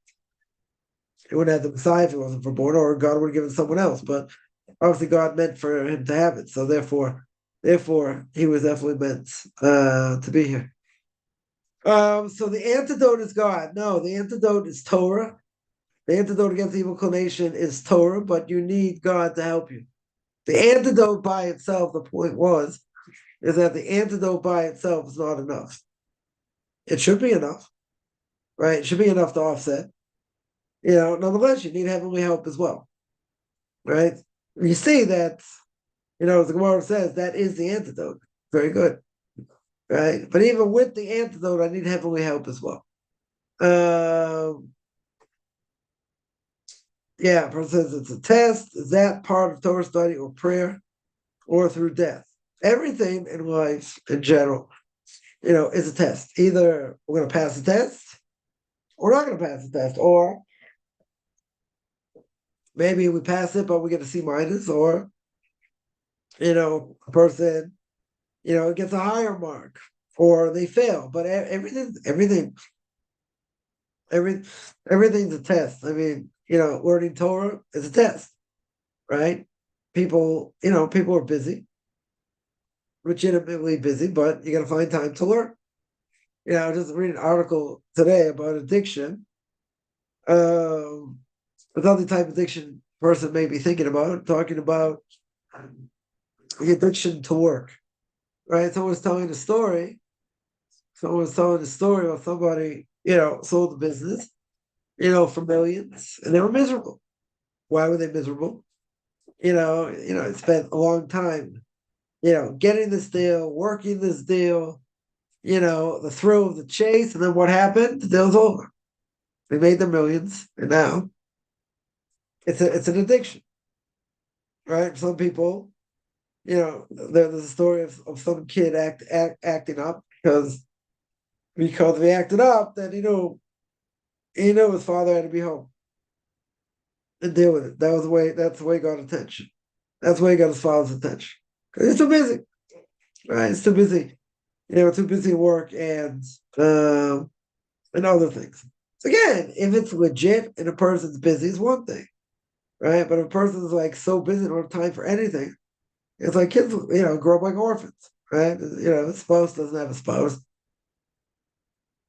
He wouldn't have the Messiah if he wasn't for born, or God would have given someone else. But obviously God meant for him to have it. So therefore, he was definitely meant to be here. So the antidote is God. No, the antidote is Torah. The antidote against evil inclination is Torah, but you need God to help you. The antidote by itself, the point is that the antidote by itself is not enough. It should be enough, right? It should be enough to offset. Nonetheless, you need heavenly help as well, right? You see that, as the Gemara says, that is the antidote. Very good, right? But even with the antidote, I need heavenly help as well. Yeah, person says it's a test. Is that part of Torah study or prayer or through death? Everything in life in general. is a test. Either we're going to pass the test, or we're not going to pass the test, or maybe we pass it, but we get a C minus, or a person gets a higher mark, or they fail. But everything's a test. I mean, learning Torah is a test, right? People are busy, legitimately busy, but you got to find time to learn. I just read an article today about addiction. Another type of addiction person may be thinking about, talking about the addiction to work, right? Someone's telling a story. Someone's telling a story of somebody, sold a business, for millions, and they were miserable. Why were they miserable? It spent a long time, getting this deal, working this deal, the thrill of the chase, and then what happened? The deal's over. They made their millions, and now it's an addiction, right? Some people, there's a story of some kid acting up because he acted up, then his father had to be home and deal with it. That's the way he got attention. That's the way he got his father's attention. Because he's too busy. Right? He's too busy. Too busy work and other things. So again, if it's legit and a person's busy, it's one thing. Right? But if a person's like so busy, they don't have time for anything. It's like kids, grow up like orphans, right? A spouse doesn't have a spouse.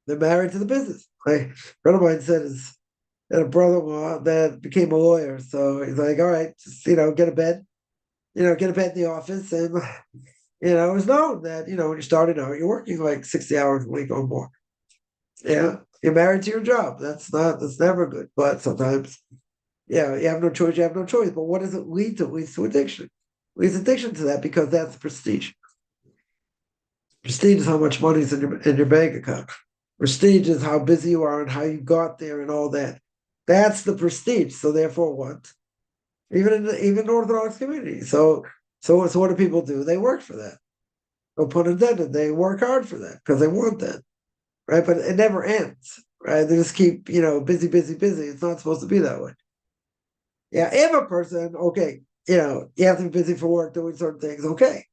They're married to the business. Like a friend of mine said had a brother-in-law that became a lawyer. So he's like, all right, just, get a bed, get a bed in the office. And, it was known that, when you're starting out, you're working like 60 hours a week or more. Yeah. You're married to your job. That's never good. But sometimes, you have no choice. You have no choice. But what does it lead to? It leads to addiction. It leads to addiction to that because that's prestige. Prestige is how much money is in your bank account. Prestige is how busy you are and how you got there and all that. That's the prestige. So therefore, what? Even Orthodox community. So what do people do? They work for that. No pun intended. They work hard for that because they want that, right? But it never ends, right? They just keep busy, busy, busy. It's not supposed to be that way. Yeah, if a person, okay, you have to be busy for work doing certain things, okay,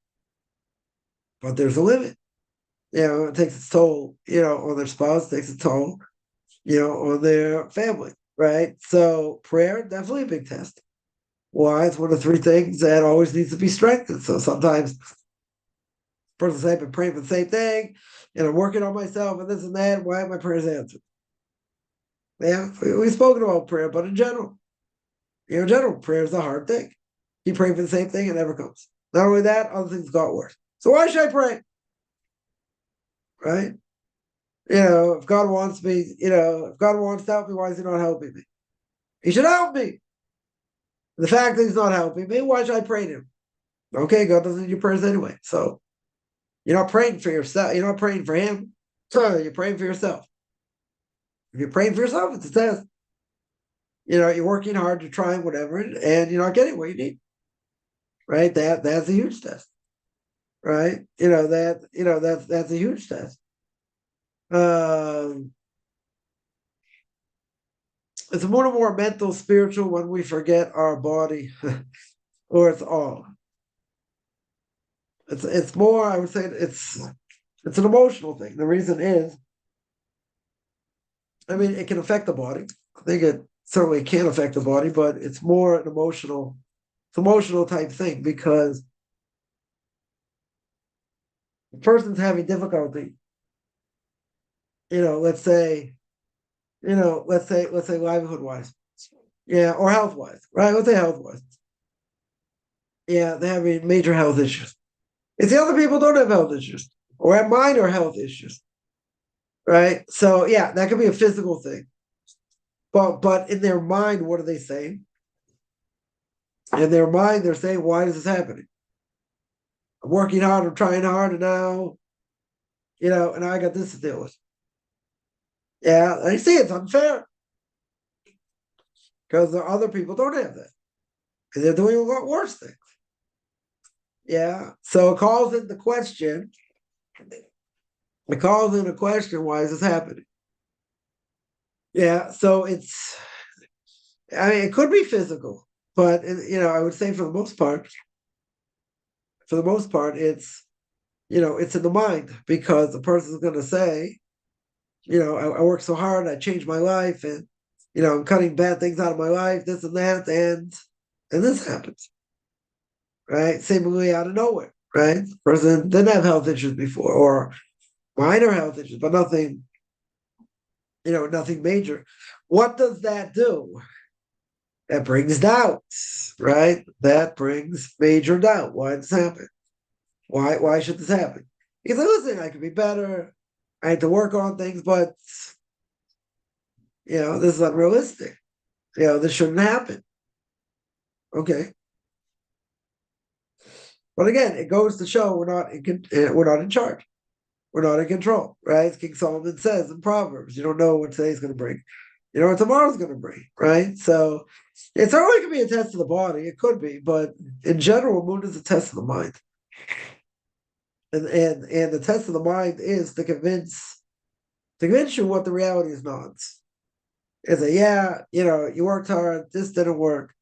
but there's a limit. It takes its toll, on their spouse, takes its toll, on their family, right? So prayer, definitely a big test. Why? It's one of the three things that always needs to be strengthened. So sometimes person say, I've been praying for the same thing, and I'm working on myself and this and that. Why aren't my prayers answered? Yeah, we've spoken about prayer, but in general, prayer is a hard thing. You pray for the same thing, it never comes. Not only that, other things got worse. So why should I pray? Right? If God wants me, if God wants to help me, why is he not helping me? He should help me. The fact that he's not helping me, why should I pray to him? Okay, God doesn't need your prayers anyway. So you're not praying for yourself. You're not praying for him. So you're praying for yourself. If you're praying for yourself, it's a test. You're working hard to try whatever, and you're not getting what you need. Right? That's a huge test. Right? That's a huge test. It's more and more mental, spiritual when we forget our body, or it's all. It's more. I would say it's an emotional thing. The reason is, I mean, it can affect the body. I think it certainly can affect the body, but it's more an emotional type thing because the person's having difficulty. Let's say livelihood wise, yeah, or health wise, right? Let's say health wise, yeah, they're having major health issues. It's the other people don't have health issues or have minor health issues, right? So yeah, that could be a physical thing, but in their mind, what are they saying? In their mind, they're saying, "Why is this happening? I'm working hard, I'm trying hard, and now, and I got this to deal with." Yeah, I see it's unfair because the other people don't have that. And they're doing a lot worse things. Yeah. So it calls into question It calls into question, why is this happening? Yeah, so it could be physical, but I would say for the most part, it's in the mind, because the person's going to say, I work so hard, I changed my life, and I'm cutting bad things out of my life, this and that, and this happens, right? Seemingly out of nowhere, right? The person didn't have health issues before, or minor health issues, but nothing, nothing major. What does that do? That brings doubt, right? That brings major doubt. Why does this happen? Why should this happen? Because listen, I could be better. I had to work on things, but this is unrealistic. This shouldn't happen. Okay. But again, it goes to show we're not in charge. We're not in control, right? As King Solomon says in Proverbs, you don't know what today's going to bring. You know what tomorrow's going to bring, right? So it certainly could be a test of the body. It could be, but in general, moon is a test of the mind. And the test of the mind is to convince you what the reality is not. Is that, you worked hard, this didn't work,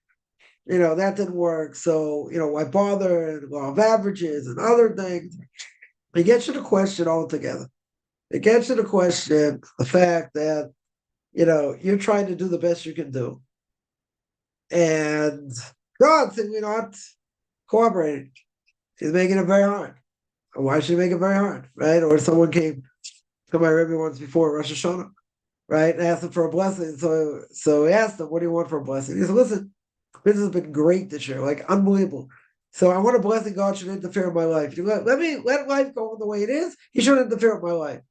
that didn't work. So, why bother? And law of averages and other things. It gets you to question altogether. It gets you to question the fact that, you're trying to do the best you can do. And God simply not cooperating. He's making it very hard. Why should he make it very hard, right? Or someone came to my Rebbe once before Rosh Hashanah, right, and asked him for a blessing. So he asked him, "What do you want for a blessing?" He said, "Listen, business has been great this year, like unbelievable. So I want a blessing. God should interfere in my life. Let life go the way it is. He shouldn't interfere in my life."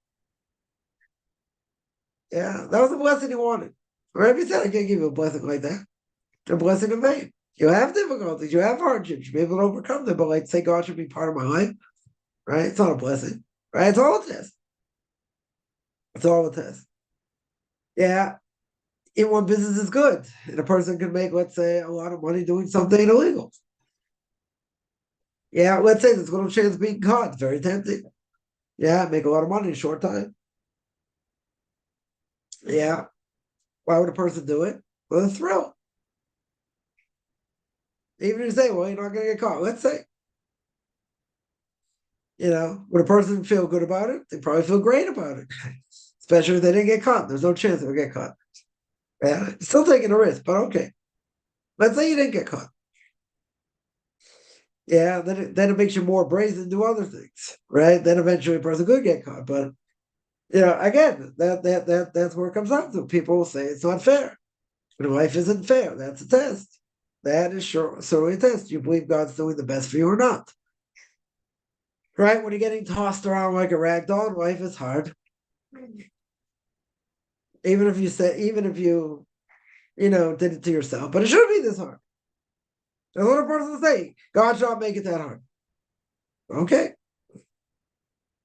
Yeah, that was the blessing he wanted. Rebbe said, "I can't give you a blessing like that. A blessing in vain. You have difficulties, you have hardships, you'll be able to overcome them, but like say God should be part of my life, right? It's not a blessing, right? It's all a test. It's all a test." Yeah, in one business is good, and a person can make, let's say, a lot of money doing something illegal. Yeah, let's say there's little chance of being caught. It's very tempting. Yeah, make a lot of money in a short time. Yeah. Why would a person do it? With a thrill. Even if you say, well, you're not going to get caught. Let's say, would a person feel good about it? They probably feel great about it. Especially if they didn't get caught. There's no chance they'll get caught. Yeah, still taking a risk, but okay. Let's say you didn't get caught. Yeah, then it makes you more brazen to do other things, right? Then eventually a person could get caught. But again, that's where it comes down to. People will say it's not fair. Life isn't fair. That's a test. That is certainly a test. You believe God's doing the best for you or not. Right? When you're getting tossed around like a rag doll, life is hard. Even if you did it to yourself. But it shouldn't be this hard. A little person will say, God shall not make it that hard. Okay.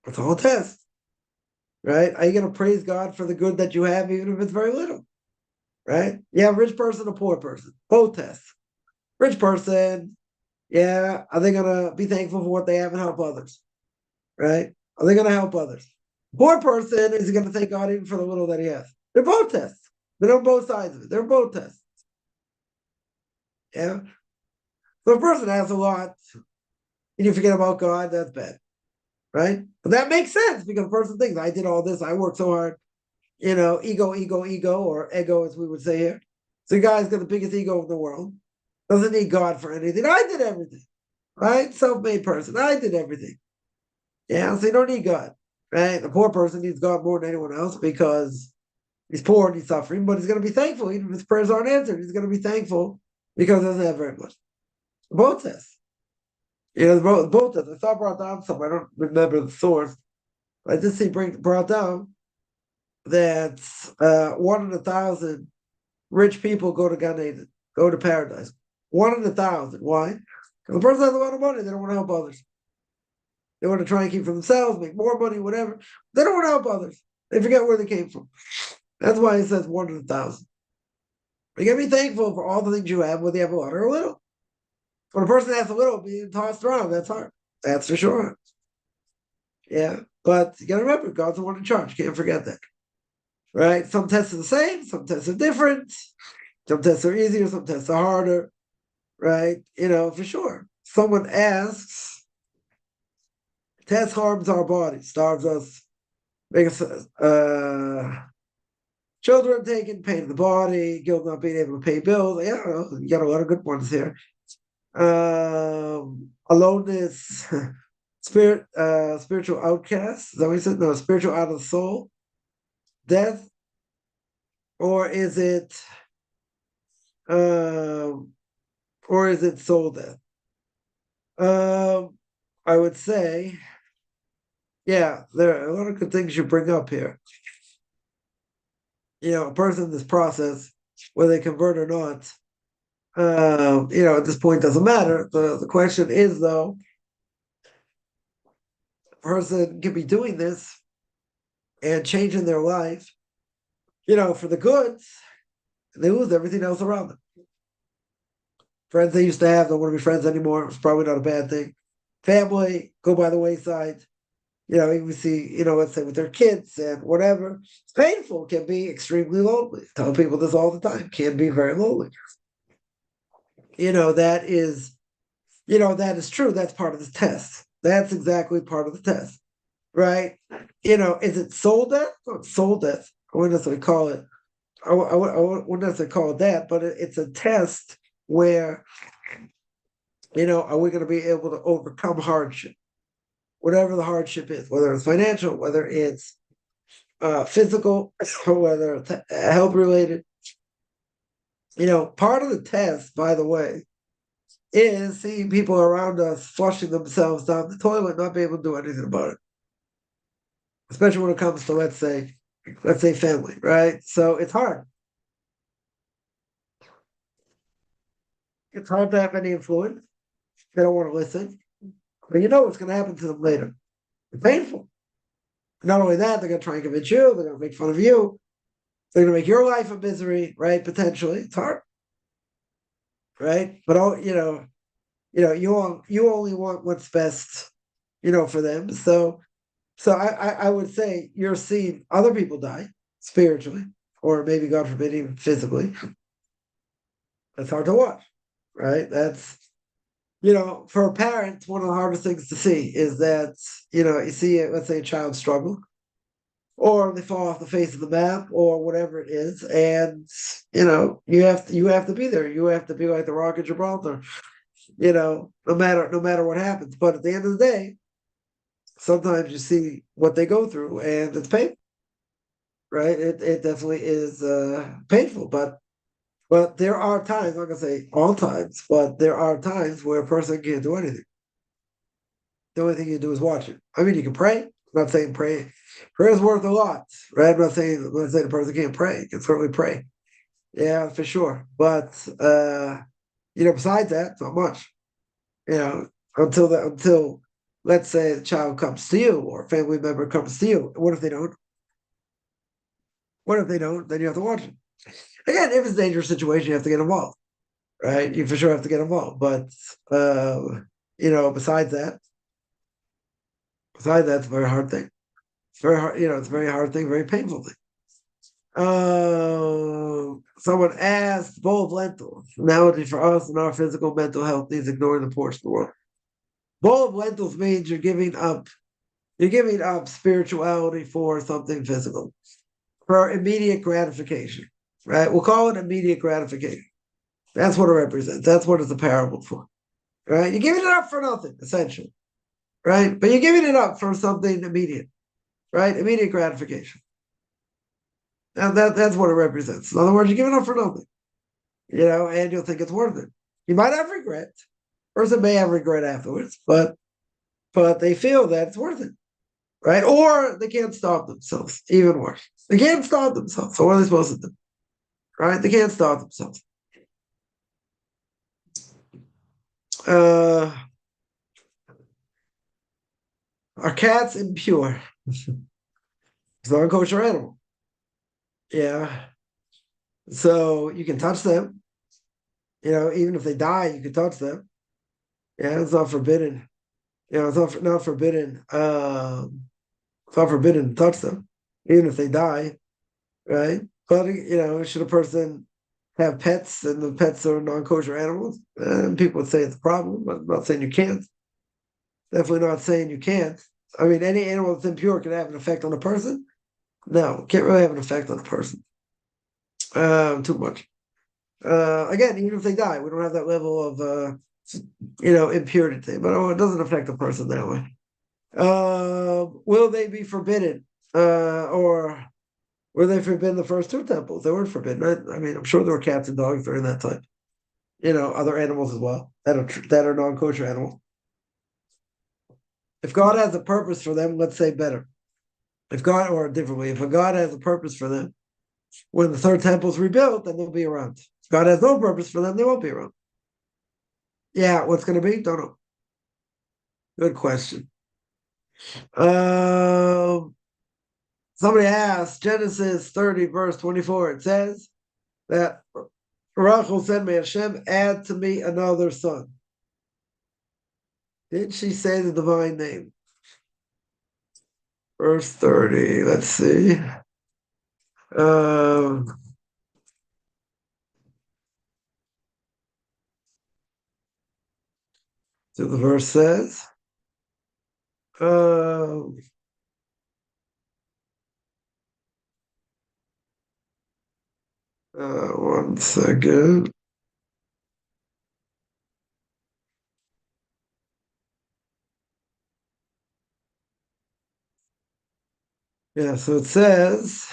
It's all a test. Right? Are you going to praise God for the good that you have, even if it's very little? Right? Yeah, rich person, a poor person. Both tests. Rich person, yeah, are they going to be thankful for what they have and help others? Right? Are they going to help others? Poor person, is he going to thank God even for the little that he has? They're both tests. They're on both sides of it. They're both tests. Yeah. So if a person has a lot and you forget about God, that's bad. Right? But that makes sense because the person thinks, I did all this, I worked so hard. Ego, or ego, as we would say here. So the guy's got the biggest ego in the world. Doesn't need God for anything. I did everything. Right? Self-made person. I did everything. Yeah, so you don't need God. Right? The poor person needs God more than anyone else because he's poor and he's suffering, but he's going to be thankful. Even if his prayers aren't answered, he's going to be thankful because he doesn't have very much. Both tests. Both tests. I saw brought down somewhere. I don't remember the source. I did see brought down that 1 in 1,000 rich people go to Gan Eden, go to paradise. 1 in 1,000. Why? Because the person has a lot of money. They don't want to help others. They want to try and keep for themselves, make more money, whatever. They don't want to help others. They forget where they came from. That's why it says 1 in 1,000. You got to be thankful for all the things you have, whether you have a lot or a little. When a person has a little, being tossed around, that's hard. That's for sure. Yeah. But you got to remember, God's the one in charge. Can't forget that. Right? Some tests are the same, some tests are different. Some tests are easier, some tests are harder. Right? For sure. Someone asks, test harms our body, starves us, makes us children taken, pain in the body, guilt not being able to pay bills. Yeah, you got a lot of good ones here. Aloneness, spiritual outcast. Is that what he said? No, spiritual out of the soul. Death, or is it soul death? I would say, yeah, there are a lot of good things you bring up here. A person in this process, whether they convert or not, at this point doesn't matter. The question is, though, a person can be doing this and changing their life, for the good, and they lose everything else around them. Friends they used to have don't want to be friends anymore. It's probably not a bad thing. Family go by the wayside. Even we see, let's say with their kids and whatever. It's painful. It can be extremely lonely. I tell people this all the time. Can be very lonely. That is true. That's part of the test. That's exactly part of the test, right? Is it soul death? Not soul death. I wouldn't necessarily call it. I wouldn't necessarily call it that, but it's a test where, are we going to be able to overcome hardship, whatever the hardship is, whether it's financial, whether it's physical, or whether it's health related. Part of the test, by the way, is seeing people around us flushing themselves down the toilet, not being able to do anything about it. Especially when it comes to, let's say family, right? So it's hard. It's hard to have any influence. They don't want to listen. But what's going to happen to them later. It's painful. Not only that, they're going to try and convince you. They're going to make fun of you. They're going to make your life a misery, right? Potentially. It's hard. Right? But, you only want what's best, for them. So I would say you're seeing other people die spiritually, or maybe, God forbid, even physically. That's hard to watch, right? That's, for a parent, one of the hardest things to see is that, you see, let's say a child struggle, or they fall off the face of the map, or whatever it is, and you have to be there. You have to be like the Rock of Gibraltar, no matter what happens. But at the end of the day, sometimes you see what they go through, and it's painful, right? It definitely is painful, but there are times, I'm not gonna say all times, but there are times where a person can't do anything. The only thing you do is watch it. I mean, you can pray. I'm not saying pray. Prayer is worth a lot, right? I'm not saying the person can't pray. You can certainly pray. Yeah, for sure. But besides that, not much. Until let's say the child comes to you or a family member comes to you. What if they don't? What if they don't? Then you have to watch it. Again, if it's a dangerous situation, you have to get involved, right? You for sure have to get involved. But besides that, it's a very hard thing. It's very hard, it's a very hard thing, very painful thing. Someone asked, bowl of lentils, analogy for us and our physical mental health needs ignoring the poorest in the world. Bowl of lentils means you're giving up spirituality for something physical, for immediate gratification, right? We'll call it immediate gratification. That's what it represents. That's what it's a parable for, right? You're giving it up for nothing, essentially, right? But you're giving it up for something immediate, right? Immediate gratification. And that's what it represents. In other words, you're giving up for nothing, and you'll think it's worth it. You might have regret. Person may have regret afterwards, but they feel that it's worth it, right? Or they can't stop themselves. Even worse, they can't stop themselves. So what are they supposed to do, right? They can't stop themselves. Are cats impure? It's not a kosher animal. Yeah. So you can touch them. Even if they die, you can touch them. Yeah, it's not forbidden. It's not forbidden. It's not forbidden to touch them, even if they die, right? But should a person have pets and the pets are non-kosher animals? And people would say it's a problem. But I'm not saying you can't. Definitely not saying you can't. I mean, any animal that's impure can have an effect on a person. No, can't really have an effect on a person. Too much. Again, even if they die, we don't have that level of impurity, but it doesn't affect a person that way. Will they be forbidden? Or were they forbidden the first two temples? They weren't forbidden, right? I mean, I'm sure there were cats and dogs during that time. Other animals as well that are non-kosher animals. If God has a purpose for them, let's say better. If God, or differently, if a God has a purpose for them, when the third temple is rebuilt, then they'll be around. If God has no purpose for them, they won't be around. Yeah, what's going to be? Don't know. Good question. Somebody asked, Genesis 30, verse 24, it says that Rachel said, may Hashem add to me another son. Did she say the divine name? Verse 30, let's see. So the verse says, one second. Yeah, so it says,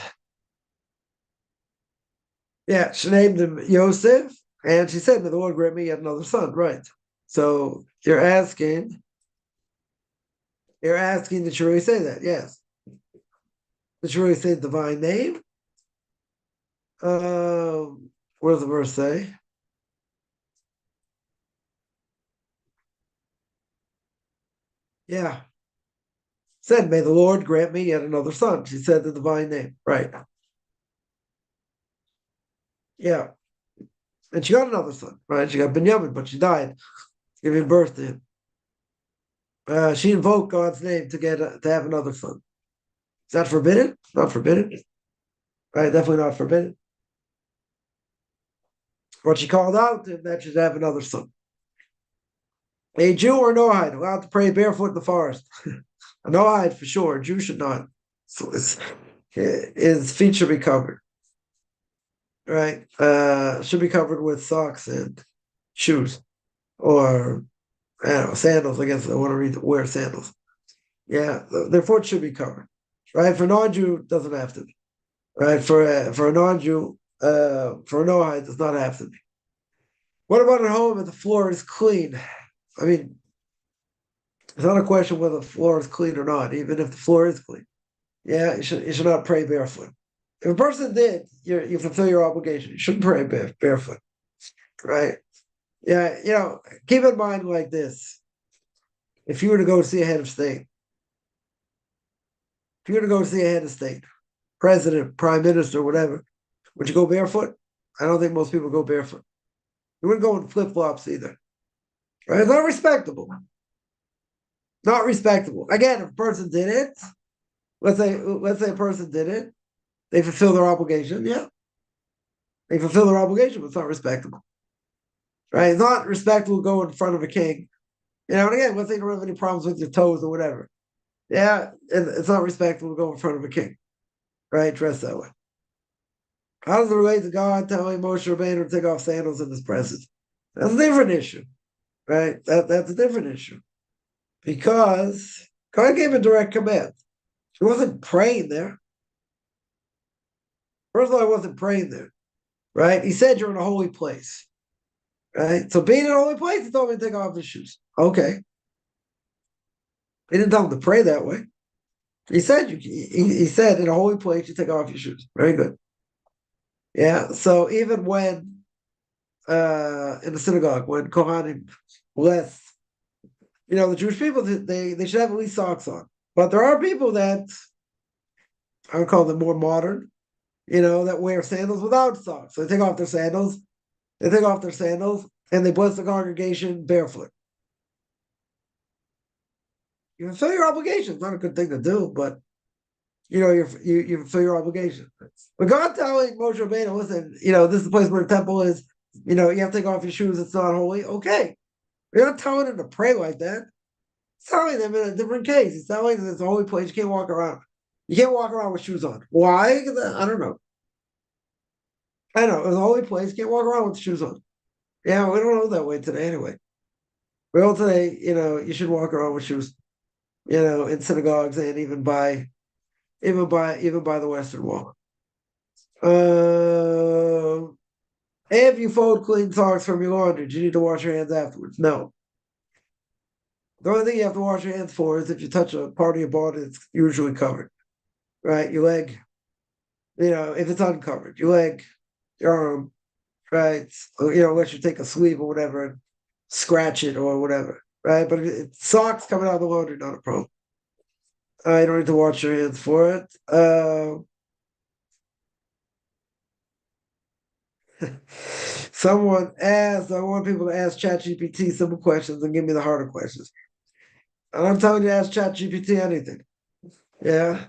yeah, she named him Yosef, and she said, may the Lord grant me yet another son, right? So you're asking, did you really say that? Yes. Did you really say the divine name? What does the verse say? Yeah. Said, may the Lord grant me yet another son. She said the divine name. Right. Yeah. And she got another son, right? She got Benjamin, but she died giving birth to him. She invoked God's name to have another son. Is that forbidden? Not forbidden. Right, definitely not forbidden. But she called out to him that she'd have another son. A Jew or Noahide allowed to pray barefoot in the forest. A Noahide for sure. A Jew should not. So his feet should be covered. Right? Should be covered with socks and shoes. Or I don't know, sandals. I guess I want to wear sandals. Yeah, their foot should be covered. Right? For a non-Jew, it doesn't have to be. Right? For a non-Jew, for a Noahide, it does not have to be. What about at home if the floor is clean? I mean, it's not a question whether the floor is clean or not, even if the floor is clean. Yeah, you should not pray barefoot. If a person did, you fulfill your obligation. You shouldn't pray barefoot, right? Yeah, keep in mind like this. If you were to go see a head of state, president, prime minister, whatever, would you go barefoot? I don't think most people go barefoot. You wouldn't go in flip-flops either. Right? It's not respectable. Not respectable. Again, if a person did it, let's say a person did it, they fulfill their obligation. Yeah, they fulfill their obligation, but it's not respectable. Right? It's not respectable to go in front of a king. And again, let's say you don't have any problems with your toes or whatever. Yeah, it's not respectable to go in front of a king. Right? Dress that way. How does it relate to God telling Moshe Rabbeinu to take off sandals in his presence? That's a different issue. Right? That's a different issue. Because God gave a direct command. He wasn't praying there. First of all, I wasn't praying there. Right? He said you're in a holy place. Right? So being in a holy place, he told me to take off his shoes. Okay. He didn't tell him to pray that way. He said he said in a holy place you take off your shoes. Very good. Yeah. So even when in the synagogue, when Kohanim bless, the Jewish people, they should have at least socks on. But there are people that I would call them more modern, that wear sandals without socks. So they take off their sandals, and they bless the congregation barefoot. You fulfill your obligation. It's not a good thing to do, but you fulfill your obligation. But God telling Moshe Rabbeinu, listen, this is the place where the temple is. You have to take off your shoes. It's not holy. Okay, you're not telling them to pray like that. It's telling them in a different case. It's telling them it's a holy place. You can't walk around. You can't walk around with shoes on. Why? I don't know. I know it's a holy place. You can't walk around with shoes on. Yeah, we don't know that way today anyway. We all today, you should walk around with shoes. In synagogues and even by the Western Wall. If you fold clean socks from your laundry, do you need to wash your hands afterwards? No. The only thing you have to wash your hands for is if you touch a part of your body that's usually covered, right? Your leg, if it's uncovered, your leg, your arm, right? Unless you take a sleeve or whatever and scratch it or whatever, right? But socks coming out of the laundry, not a problem. You don't need to wash your hands for it. Someone asked, I want people to ask ChatGPT simple questions and give me the harder questions. And I'm telling you, ask ChatGPT anything. Yeah.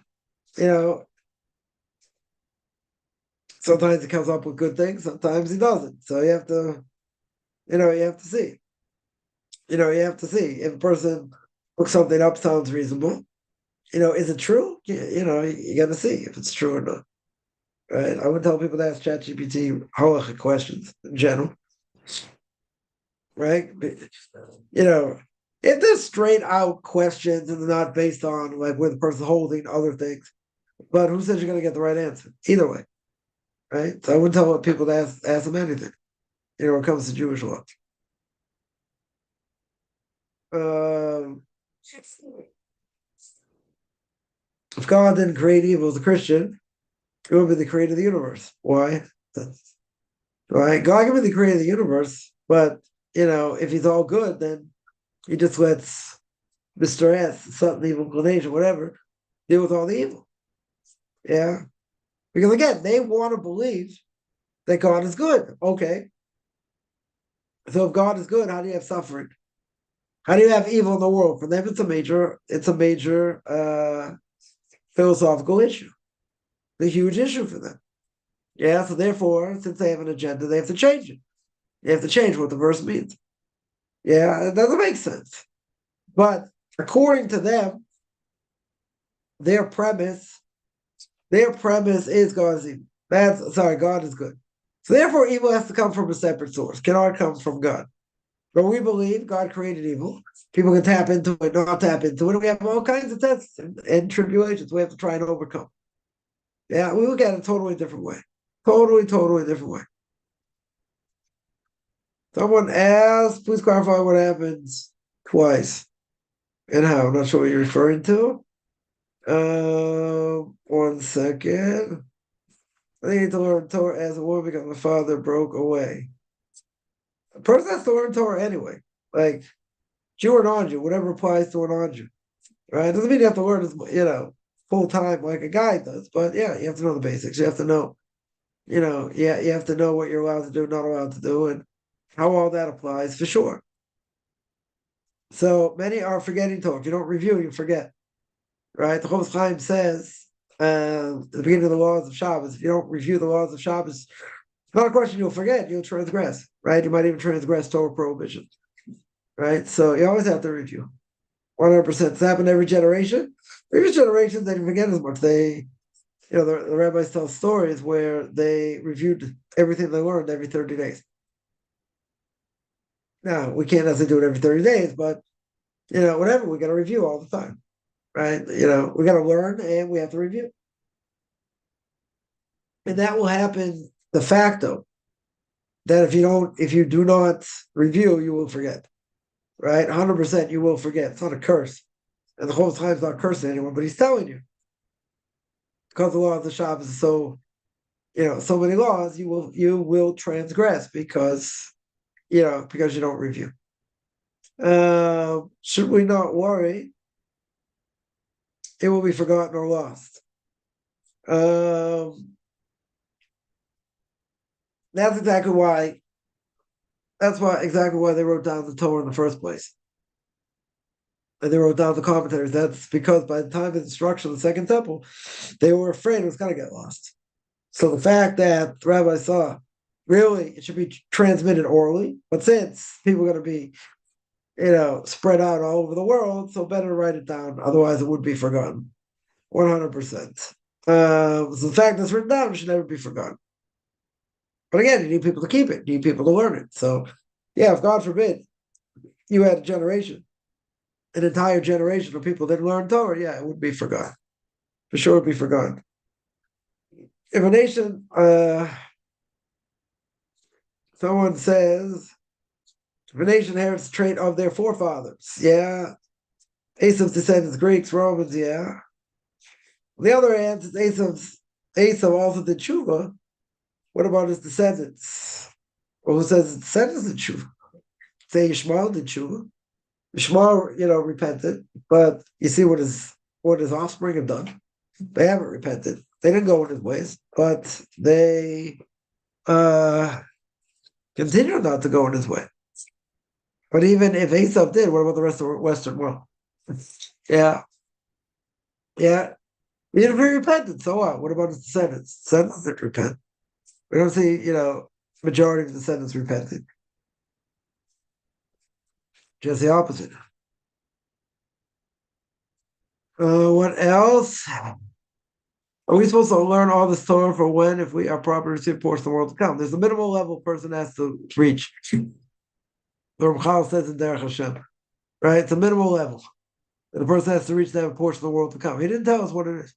Sometimes he comes up with good things, sometimes he doesn't. So you have to see. You have to see if a person looks something up, sounds reasonable. Is it true? You got to see if it's true or not. Right? I would tell people to ask ChatGPT halachic questions in general. Right? If they're straight out questions and they're not based on like where the person's holding other things, but who says you're going to get the right answer? Either way. Right? So I wouldn't tell people to ask them anything, when it comes to Jewish law. If God didn't create evil as a Christian, he would be the creator of the universe. Why? Right? God can be the creator of the universe, but if he's all good, then he just lets Mr. S, something evil inclination, whatever, deal with all the evil. Yeah. Because again, they want to believe that God is good. Okay. So if God is good, how do you have suffering? How do you have evil in the world? For them, it's a major philosophical issue. It's a huge issue for them. Yeah, so therefore, since they have an agenda, they have to change it. They have to change what the verse means. Yeah, it doesn't make sense. But according to them, their premise is God is evil. God is good. So therefore, evil has to come from a separate source. Cannot come from God. But we believe God created evil. People can tap into it, not tap into it. We have all kinds of tests and tribulations we have to try and overcome. Yeah, we look at it a totally different way. Totally different way. Someone asked, please clarify what happens twice and how. I'm not sure what you're referring to. 1 second. I think I need to learn Torah as a woman because my father broke away. A person has to learn Torah anyway. Like Jew or non-Jew, whatever applies to a non-Jew. Right? It doesn't mean you have to learn as full time like a guy does, but yeah, you have to know the basics. You have to know, you have to know what you're allowed to do, not allowed to do, and how all that applies for sure. So many are forgetting Torah. If you don't review, you forget. Right? The Chofetz Chaim says at the beginning of the laws of Shabbos, if you don't review the laws of Shabbos, it's not a question you'll forget, you'll transgress. Right? You might even transgress Torah prohibitions. Right? So you always have to review. 100%. It's happened every generation. Previous generations, they didn't forget as much. The rabbis tell stories where they reviewed everything they learned every 30 days. Now, we can't necessarily do it every 30 days, but, whatever, we got to review all the time, right? We got to learn and we have to review. And that will happen de facto, that if you do not review, you will forget, right? 100% you will forget. It's not a curse. And the whole time it's not cursing anyone, but he's telling you. Because the law of the Shabbos is so many laws, you will transgress because you don't review. Should we not worry? It will be forgotten or lost. That's exactly why. That's exactly why they wrote down the Torah in the first place. And they wrote down the commentaries. That's because by the time of the destruction of the Second Temple, they were afraid it was going to get lost. So the fact that the rabbi saw, really, it should be transmitted orally, but since people are going to be, spread out all over the world, so better to write it down. Otherwise, it would be forgotten. 100%. So the fact that it's written down should never be forgotten. But again, you need people to keep it. You need people to learn it. So, yeah, if God forbid you had a generation, an entire generation of people that learned Torah, yeah, it would be forgotten. For sure, it would be forgotten. If a nation, someone says, if a nation inherits the trait of their forefathers, yeah. Esav's descendants, Greeks, Romans, yeah. On the other hand, since Esav also did tshuva, what about his descendants? Well, who says his descendants did tshuva? Say Yishmael did tshuva. Yishmael, repented, but you see what his offspring have done. They haven't repented. They didn't go in his ways, but they continue not to go in his way. But even if Esav did, what about the rest of the Western world? Yeah. Even if he repented, so what? What about his descendants? Descendants didn't repent. We don't see, majority of the descendants repenting. Just the opposite. What else? Are we supposed to learn all this Torah for when, if we are proper to receive portion of the world to come? There's a minimal level a person has to reach. The Ramchal says in Derech Hashem, right? It's a minimal level that a person has to reach to have a portion of the world to come. He didn't tell us what it is,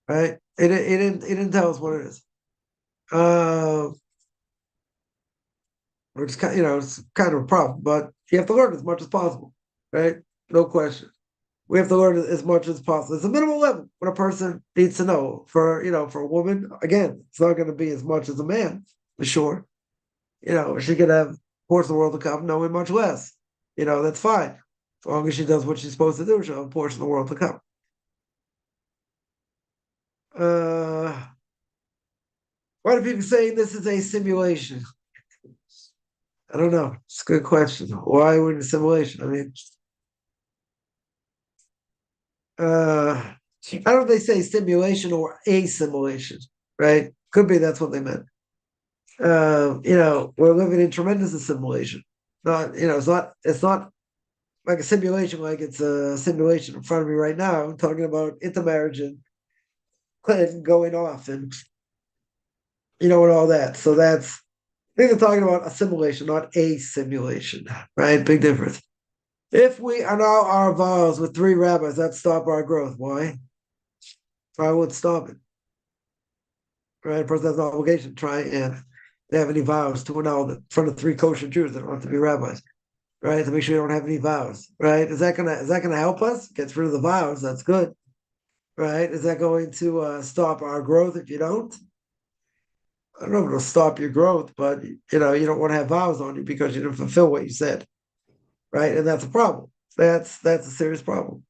right? He didn't tell us what it is. Which it's kind of a problem, but you have to learn as much as possible, right? No question. We have to learn as much as possible. It's a minimal level what a person needs to know. For a woman, again, it's not going to be as much as a man, for sure. She could have portion of the world to come, knowing much less. That's fine. As long as she does what she's supposed to do, she'll have a portion of the world to come. Why do people say this is a simulation? I don't know. It's a good question. Why would a simulation? I mean, I don't know if they say simulation or assimilation, right? Could be that's what they meant. We're living in tremendous assimilation. It's not like a simulation, like it's a simulation in front of me right now. I'm talking about intermarriage and going off and and all that. So I think they're talking about assimilation, not a simulation, right? Big difference. If we annul our vows with 3 rabbis, that stop our growth. Why? I would stop it. Right? A person has an obligation to try and have any vows to annul in front of 3 kosher Jews that don't have to be rabbis. Right? To make sure you don't have any vows. Right? Is that gonna help us? Get rid of the vows, that's good. Right? Is that going to stop our growth if you don't? I don't know if it'll stop your growth, but you don't want to have vows on you because you didn't fulfill what you said. Right? And that's a problem. That's a serious problem.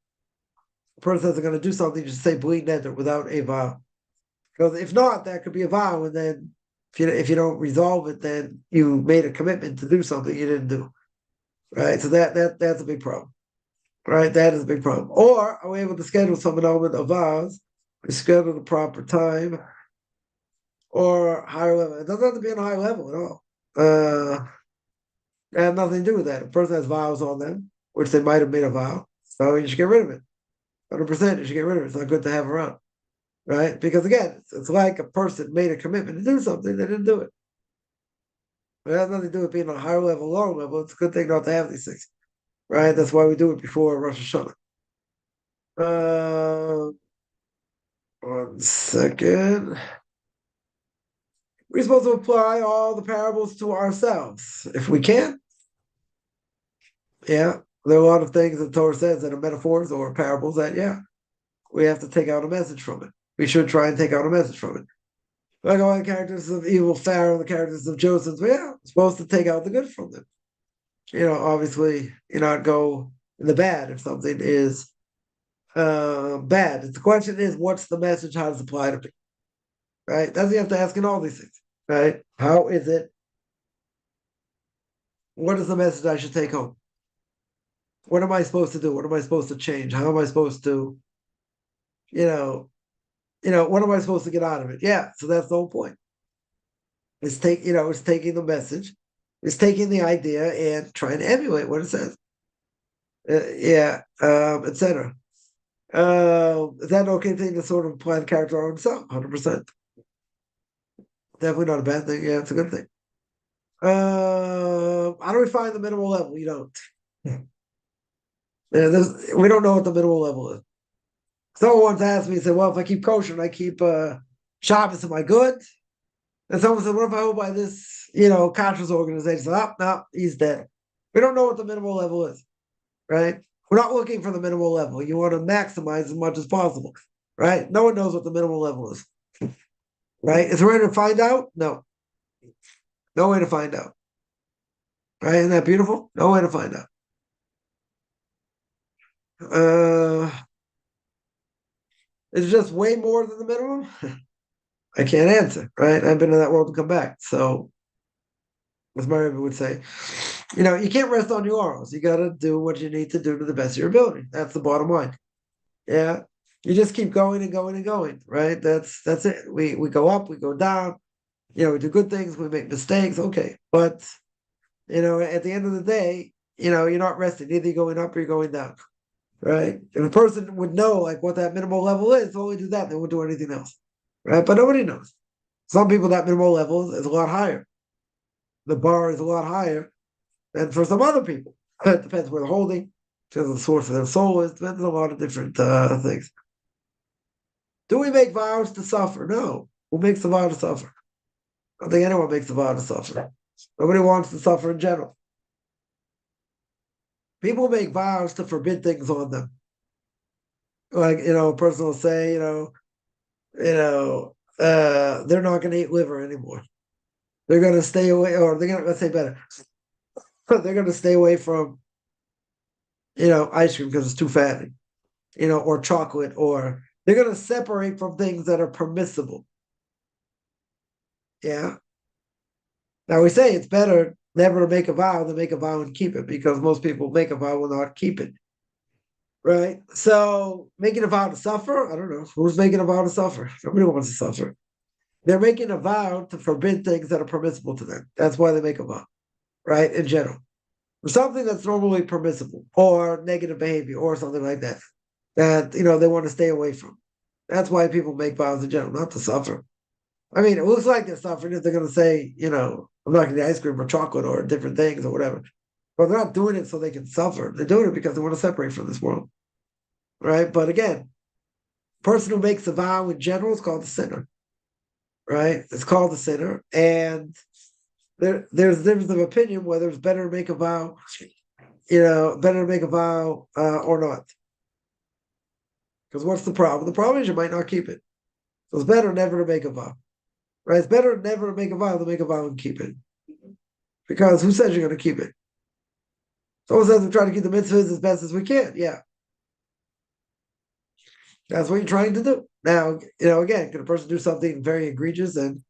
A person isn't going to do something, just say bleed neder without a vow. Because if not, that could be a vow, and then if you don't resolve it, then you made a commitment to do something you didn't do. Right? So that's a big problem. Right? That is a big problem. Or are we able to schedule some element of vows? We schedule the proper time or higher level. It doesn't have to be on a high level at all. It has nothing to do with that. A person has vows on them, which they might have made a vow, so you should get rid of it. 100%, you should get rid of it. It's not good to have around, right? Because again, it's like a person made a commitment to do something, they didn't do it. It has nothing to do with being on a higher level, lower level. It's a good thing not to have these things, right? That's why we do it before Rosh Hashanah. 1 second. We're supposed to apply all the parables to ourselves. If we can, yeah. There are a lot of things that the Torah says that are metaphors or parables that, we have to take out a message from it. We should try and take out a message from it. Like all the characters of evil Pharaoh, the characters of Joseph, we're supposed to take out the good from them. Obviously, not go in the bad if something is bad. The question is, what's the message? How does it apply to people? Right? That's what you have to ask in all these things. Right? How is it? What is the message I should take home? What am I supposed to do? What am I supposed to change? How am I supposed to, you know, what am I supposed to get out of it? Yeah, so that's the whole point. It's taking the message, it's taking the idea and trying to emulate what it says. Yeah, etc. Is that an okay thing to sort of apply the character on himself? 100%. Definitely not a bad thing. Yeah, it's a good thing. How do we find the minimal level? You don't. Yeah, we don't know what the minimal level is. Someone once asked me, said, "Well, if I keep kosher and I keep Shabbos, am I good?" And someone said, "What if I hold by this, conscious organization?" So, oh, no, he's dead. We don't know what the minimal level is, right? We're not looking for the minimal level. You want to maximize as much as possible, right? No one knows what the minimal level is, right? Is there a way to find out? No, no way to find out, right? Isn't that beautiful? No way to find out. Uh, it's just way more than the minimum. I can't answer, right? I've been in that world to come back. So, as my Rebbe would say, you can't rest on your laurels. You got to do what you need to do to the best of your ability. That's the bottom line. Yeah, you just keep going and going and going, right? That's it. We go up, we go down. We do good things, we make mistakes. Okay, but at the end of the day, you're not resting. Either you're going up or you're going down, right? If a person would know like what that minimal level is, they'll only do that. They won't do anything else, right? But nobody knows. Some people that minimal level is a lot higher. The bar is a lot higher than for some other people. It depends where they're holding, depends on the source of their soul is, depends on a lot of different things. Do we make vows to suffer? No. Who makes the vow to suffer? I don't think anyone makes the vow to suffer. Nobody wants to suffer in general. People make vows to forbid things on them. Like, a person will say, they're not going to eat liver anymore. They're going to stay away, or they're going to, let's say better, they're going to stay away from, ice cream because it's too fatty, or chocolate, or they're going to separate from things that are permissible. Yeah. Now we say it's better never to make a vow than make a vow and keep it, because most people make a vow will not keep it. Right? So making a vow to suffer, I don't know. Who's making a vow to suffer? Nobody wants to suffer. They're making a vow to forbid things that are permissible to them. That's why they make a vow, right? In general. For something that's normally permissible or negative behavior or something like that, that they want to stay away from. That's why people make vows in general, not to suffer. I mean, it looks like they're suffering if they're going to say, I'm not going to eat ice cream or chocolate or different things or whatever. But they're not doing it so they can suffer. They're doing it because they want to separate from this world, right? But again, person who makes a vow in general is called the sinner, right? It's called the sinner, and there's a difference of opinion whether it's better to make a vow, better to make a vow or not. Because what's the problem? The problem is you might not keep it. So it's better never to make a vow, right? It's better never to make a vow than make a vow and keep it. Because who says you're going to keep it? Someone says we're trying to keep the mitzvahs as best as we can. Yeah. That's what you're trying to do. Now, again, can a person do something very egregious and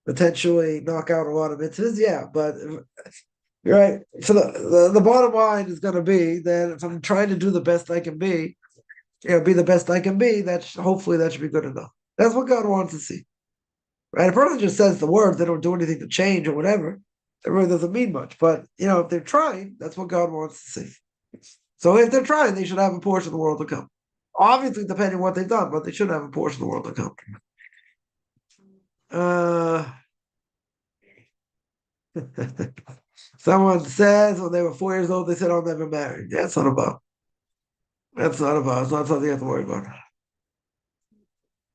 potentially knock out a lot of mitzvahs? Yeah, but right. So the bottom line is going to be that if I'm trying to do the best I can be, be the best I can be, hopefully that should be good enough. That's what God wants to see. Right? A person just says the words, they don't do anything to change or whatever. It really doesn't mean much. But if they're trying, that's what God wants to see. So if they're trying, they should have a portion of the world to come. Obviously, depending on what they've done, but they should have a portion of the world to come. Someone says when they were 4 years old, they said, "I'll never marry." Yeah, that's not about. That's not about. It's not something you have to worry about.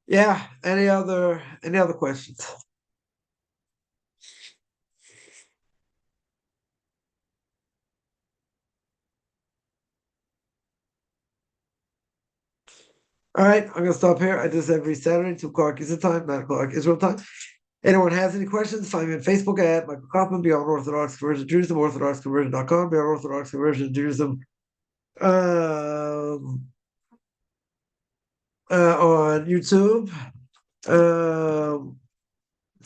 Yeah. Any other questions? All right, I'm gonna stop here. I do this every Saturday, 2 o'clock Eastern time, 9 o'clock Israel time. Anyone has any questions, find me on Facebook at Michael Kaufman, Beyond Orthodox Conversion Judaism, OrthodoxConversion.com, Beyond Orthodox Conversion Judaism, on YouTube.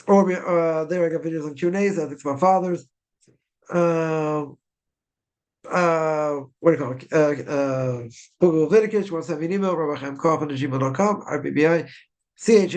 Or there I got videos on Q&As, ethics about fathers. what do you call it? Book of Leviticus. You want to send me an email, rabbichaimkaufman@gmail.com, RBBI, CHAM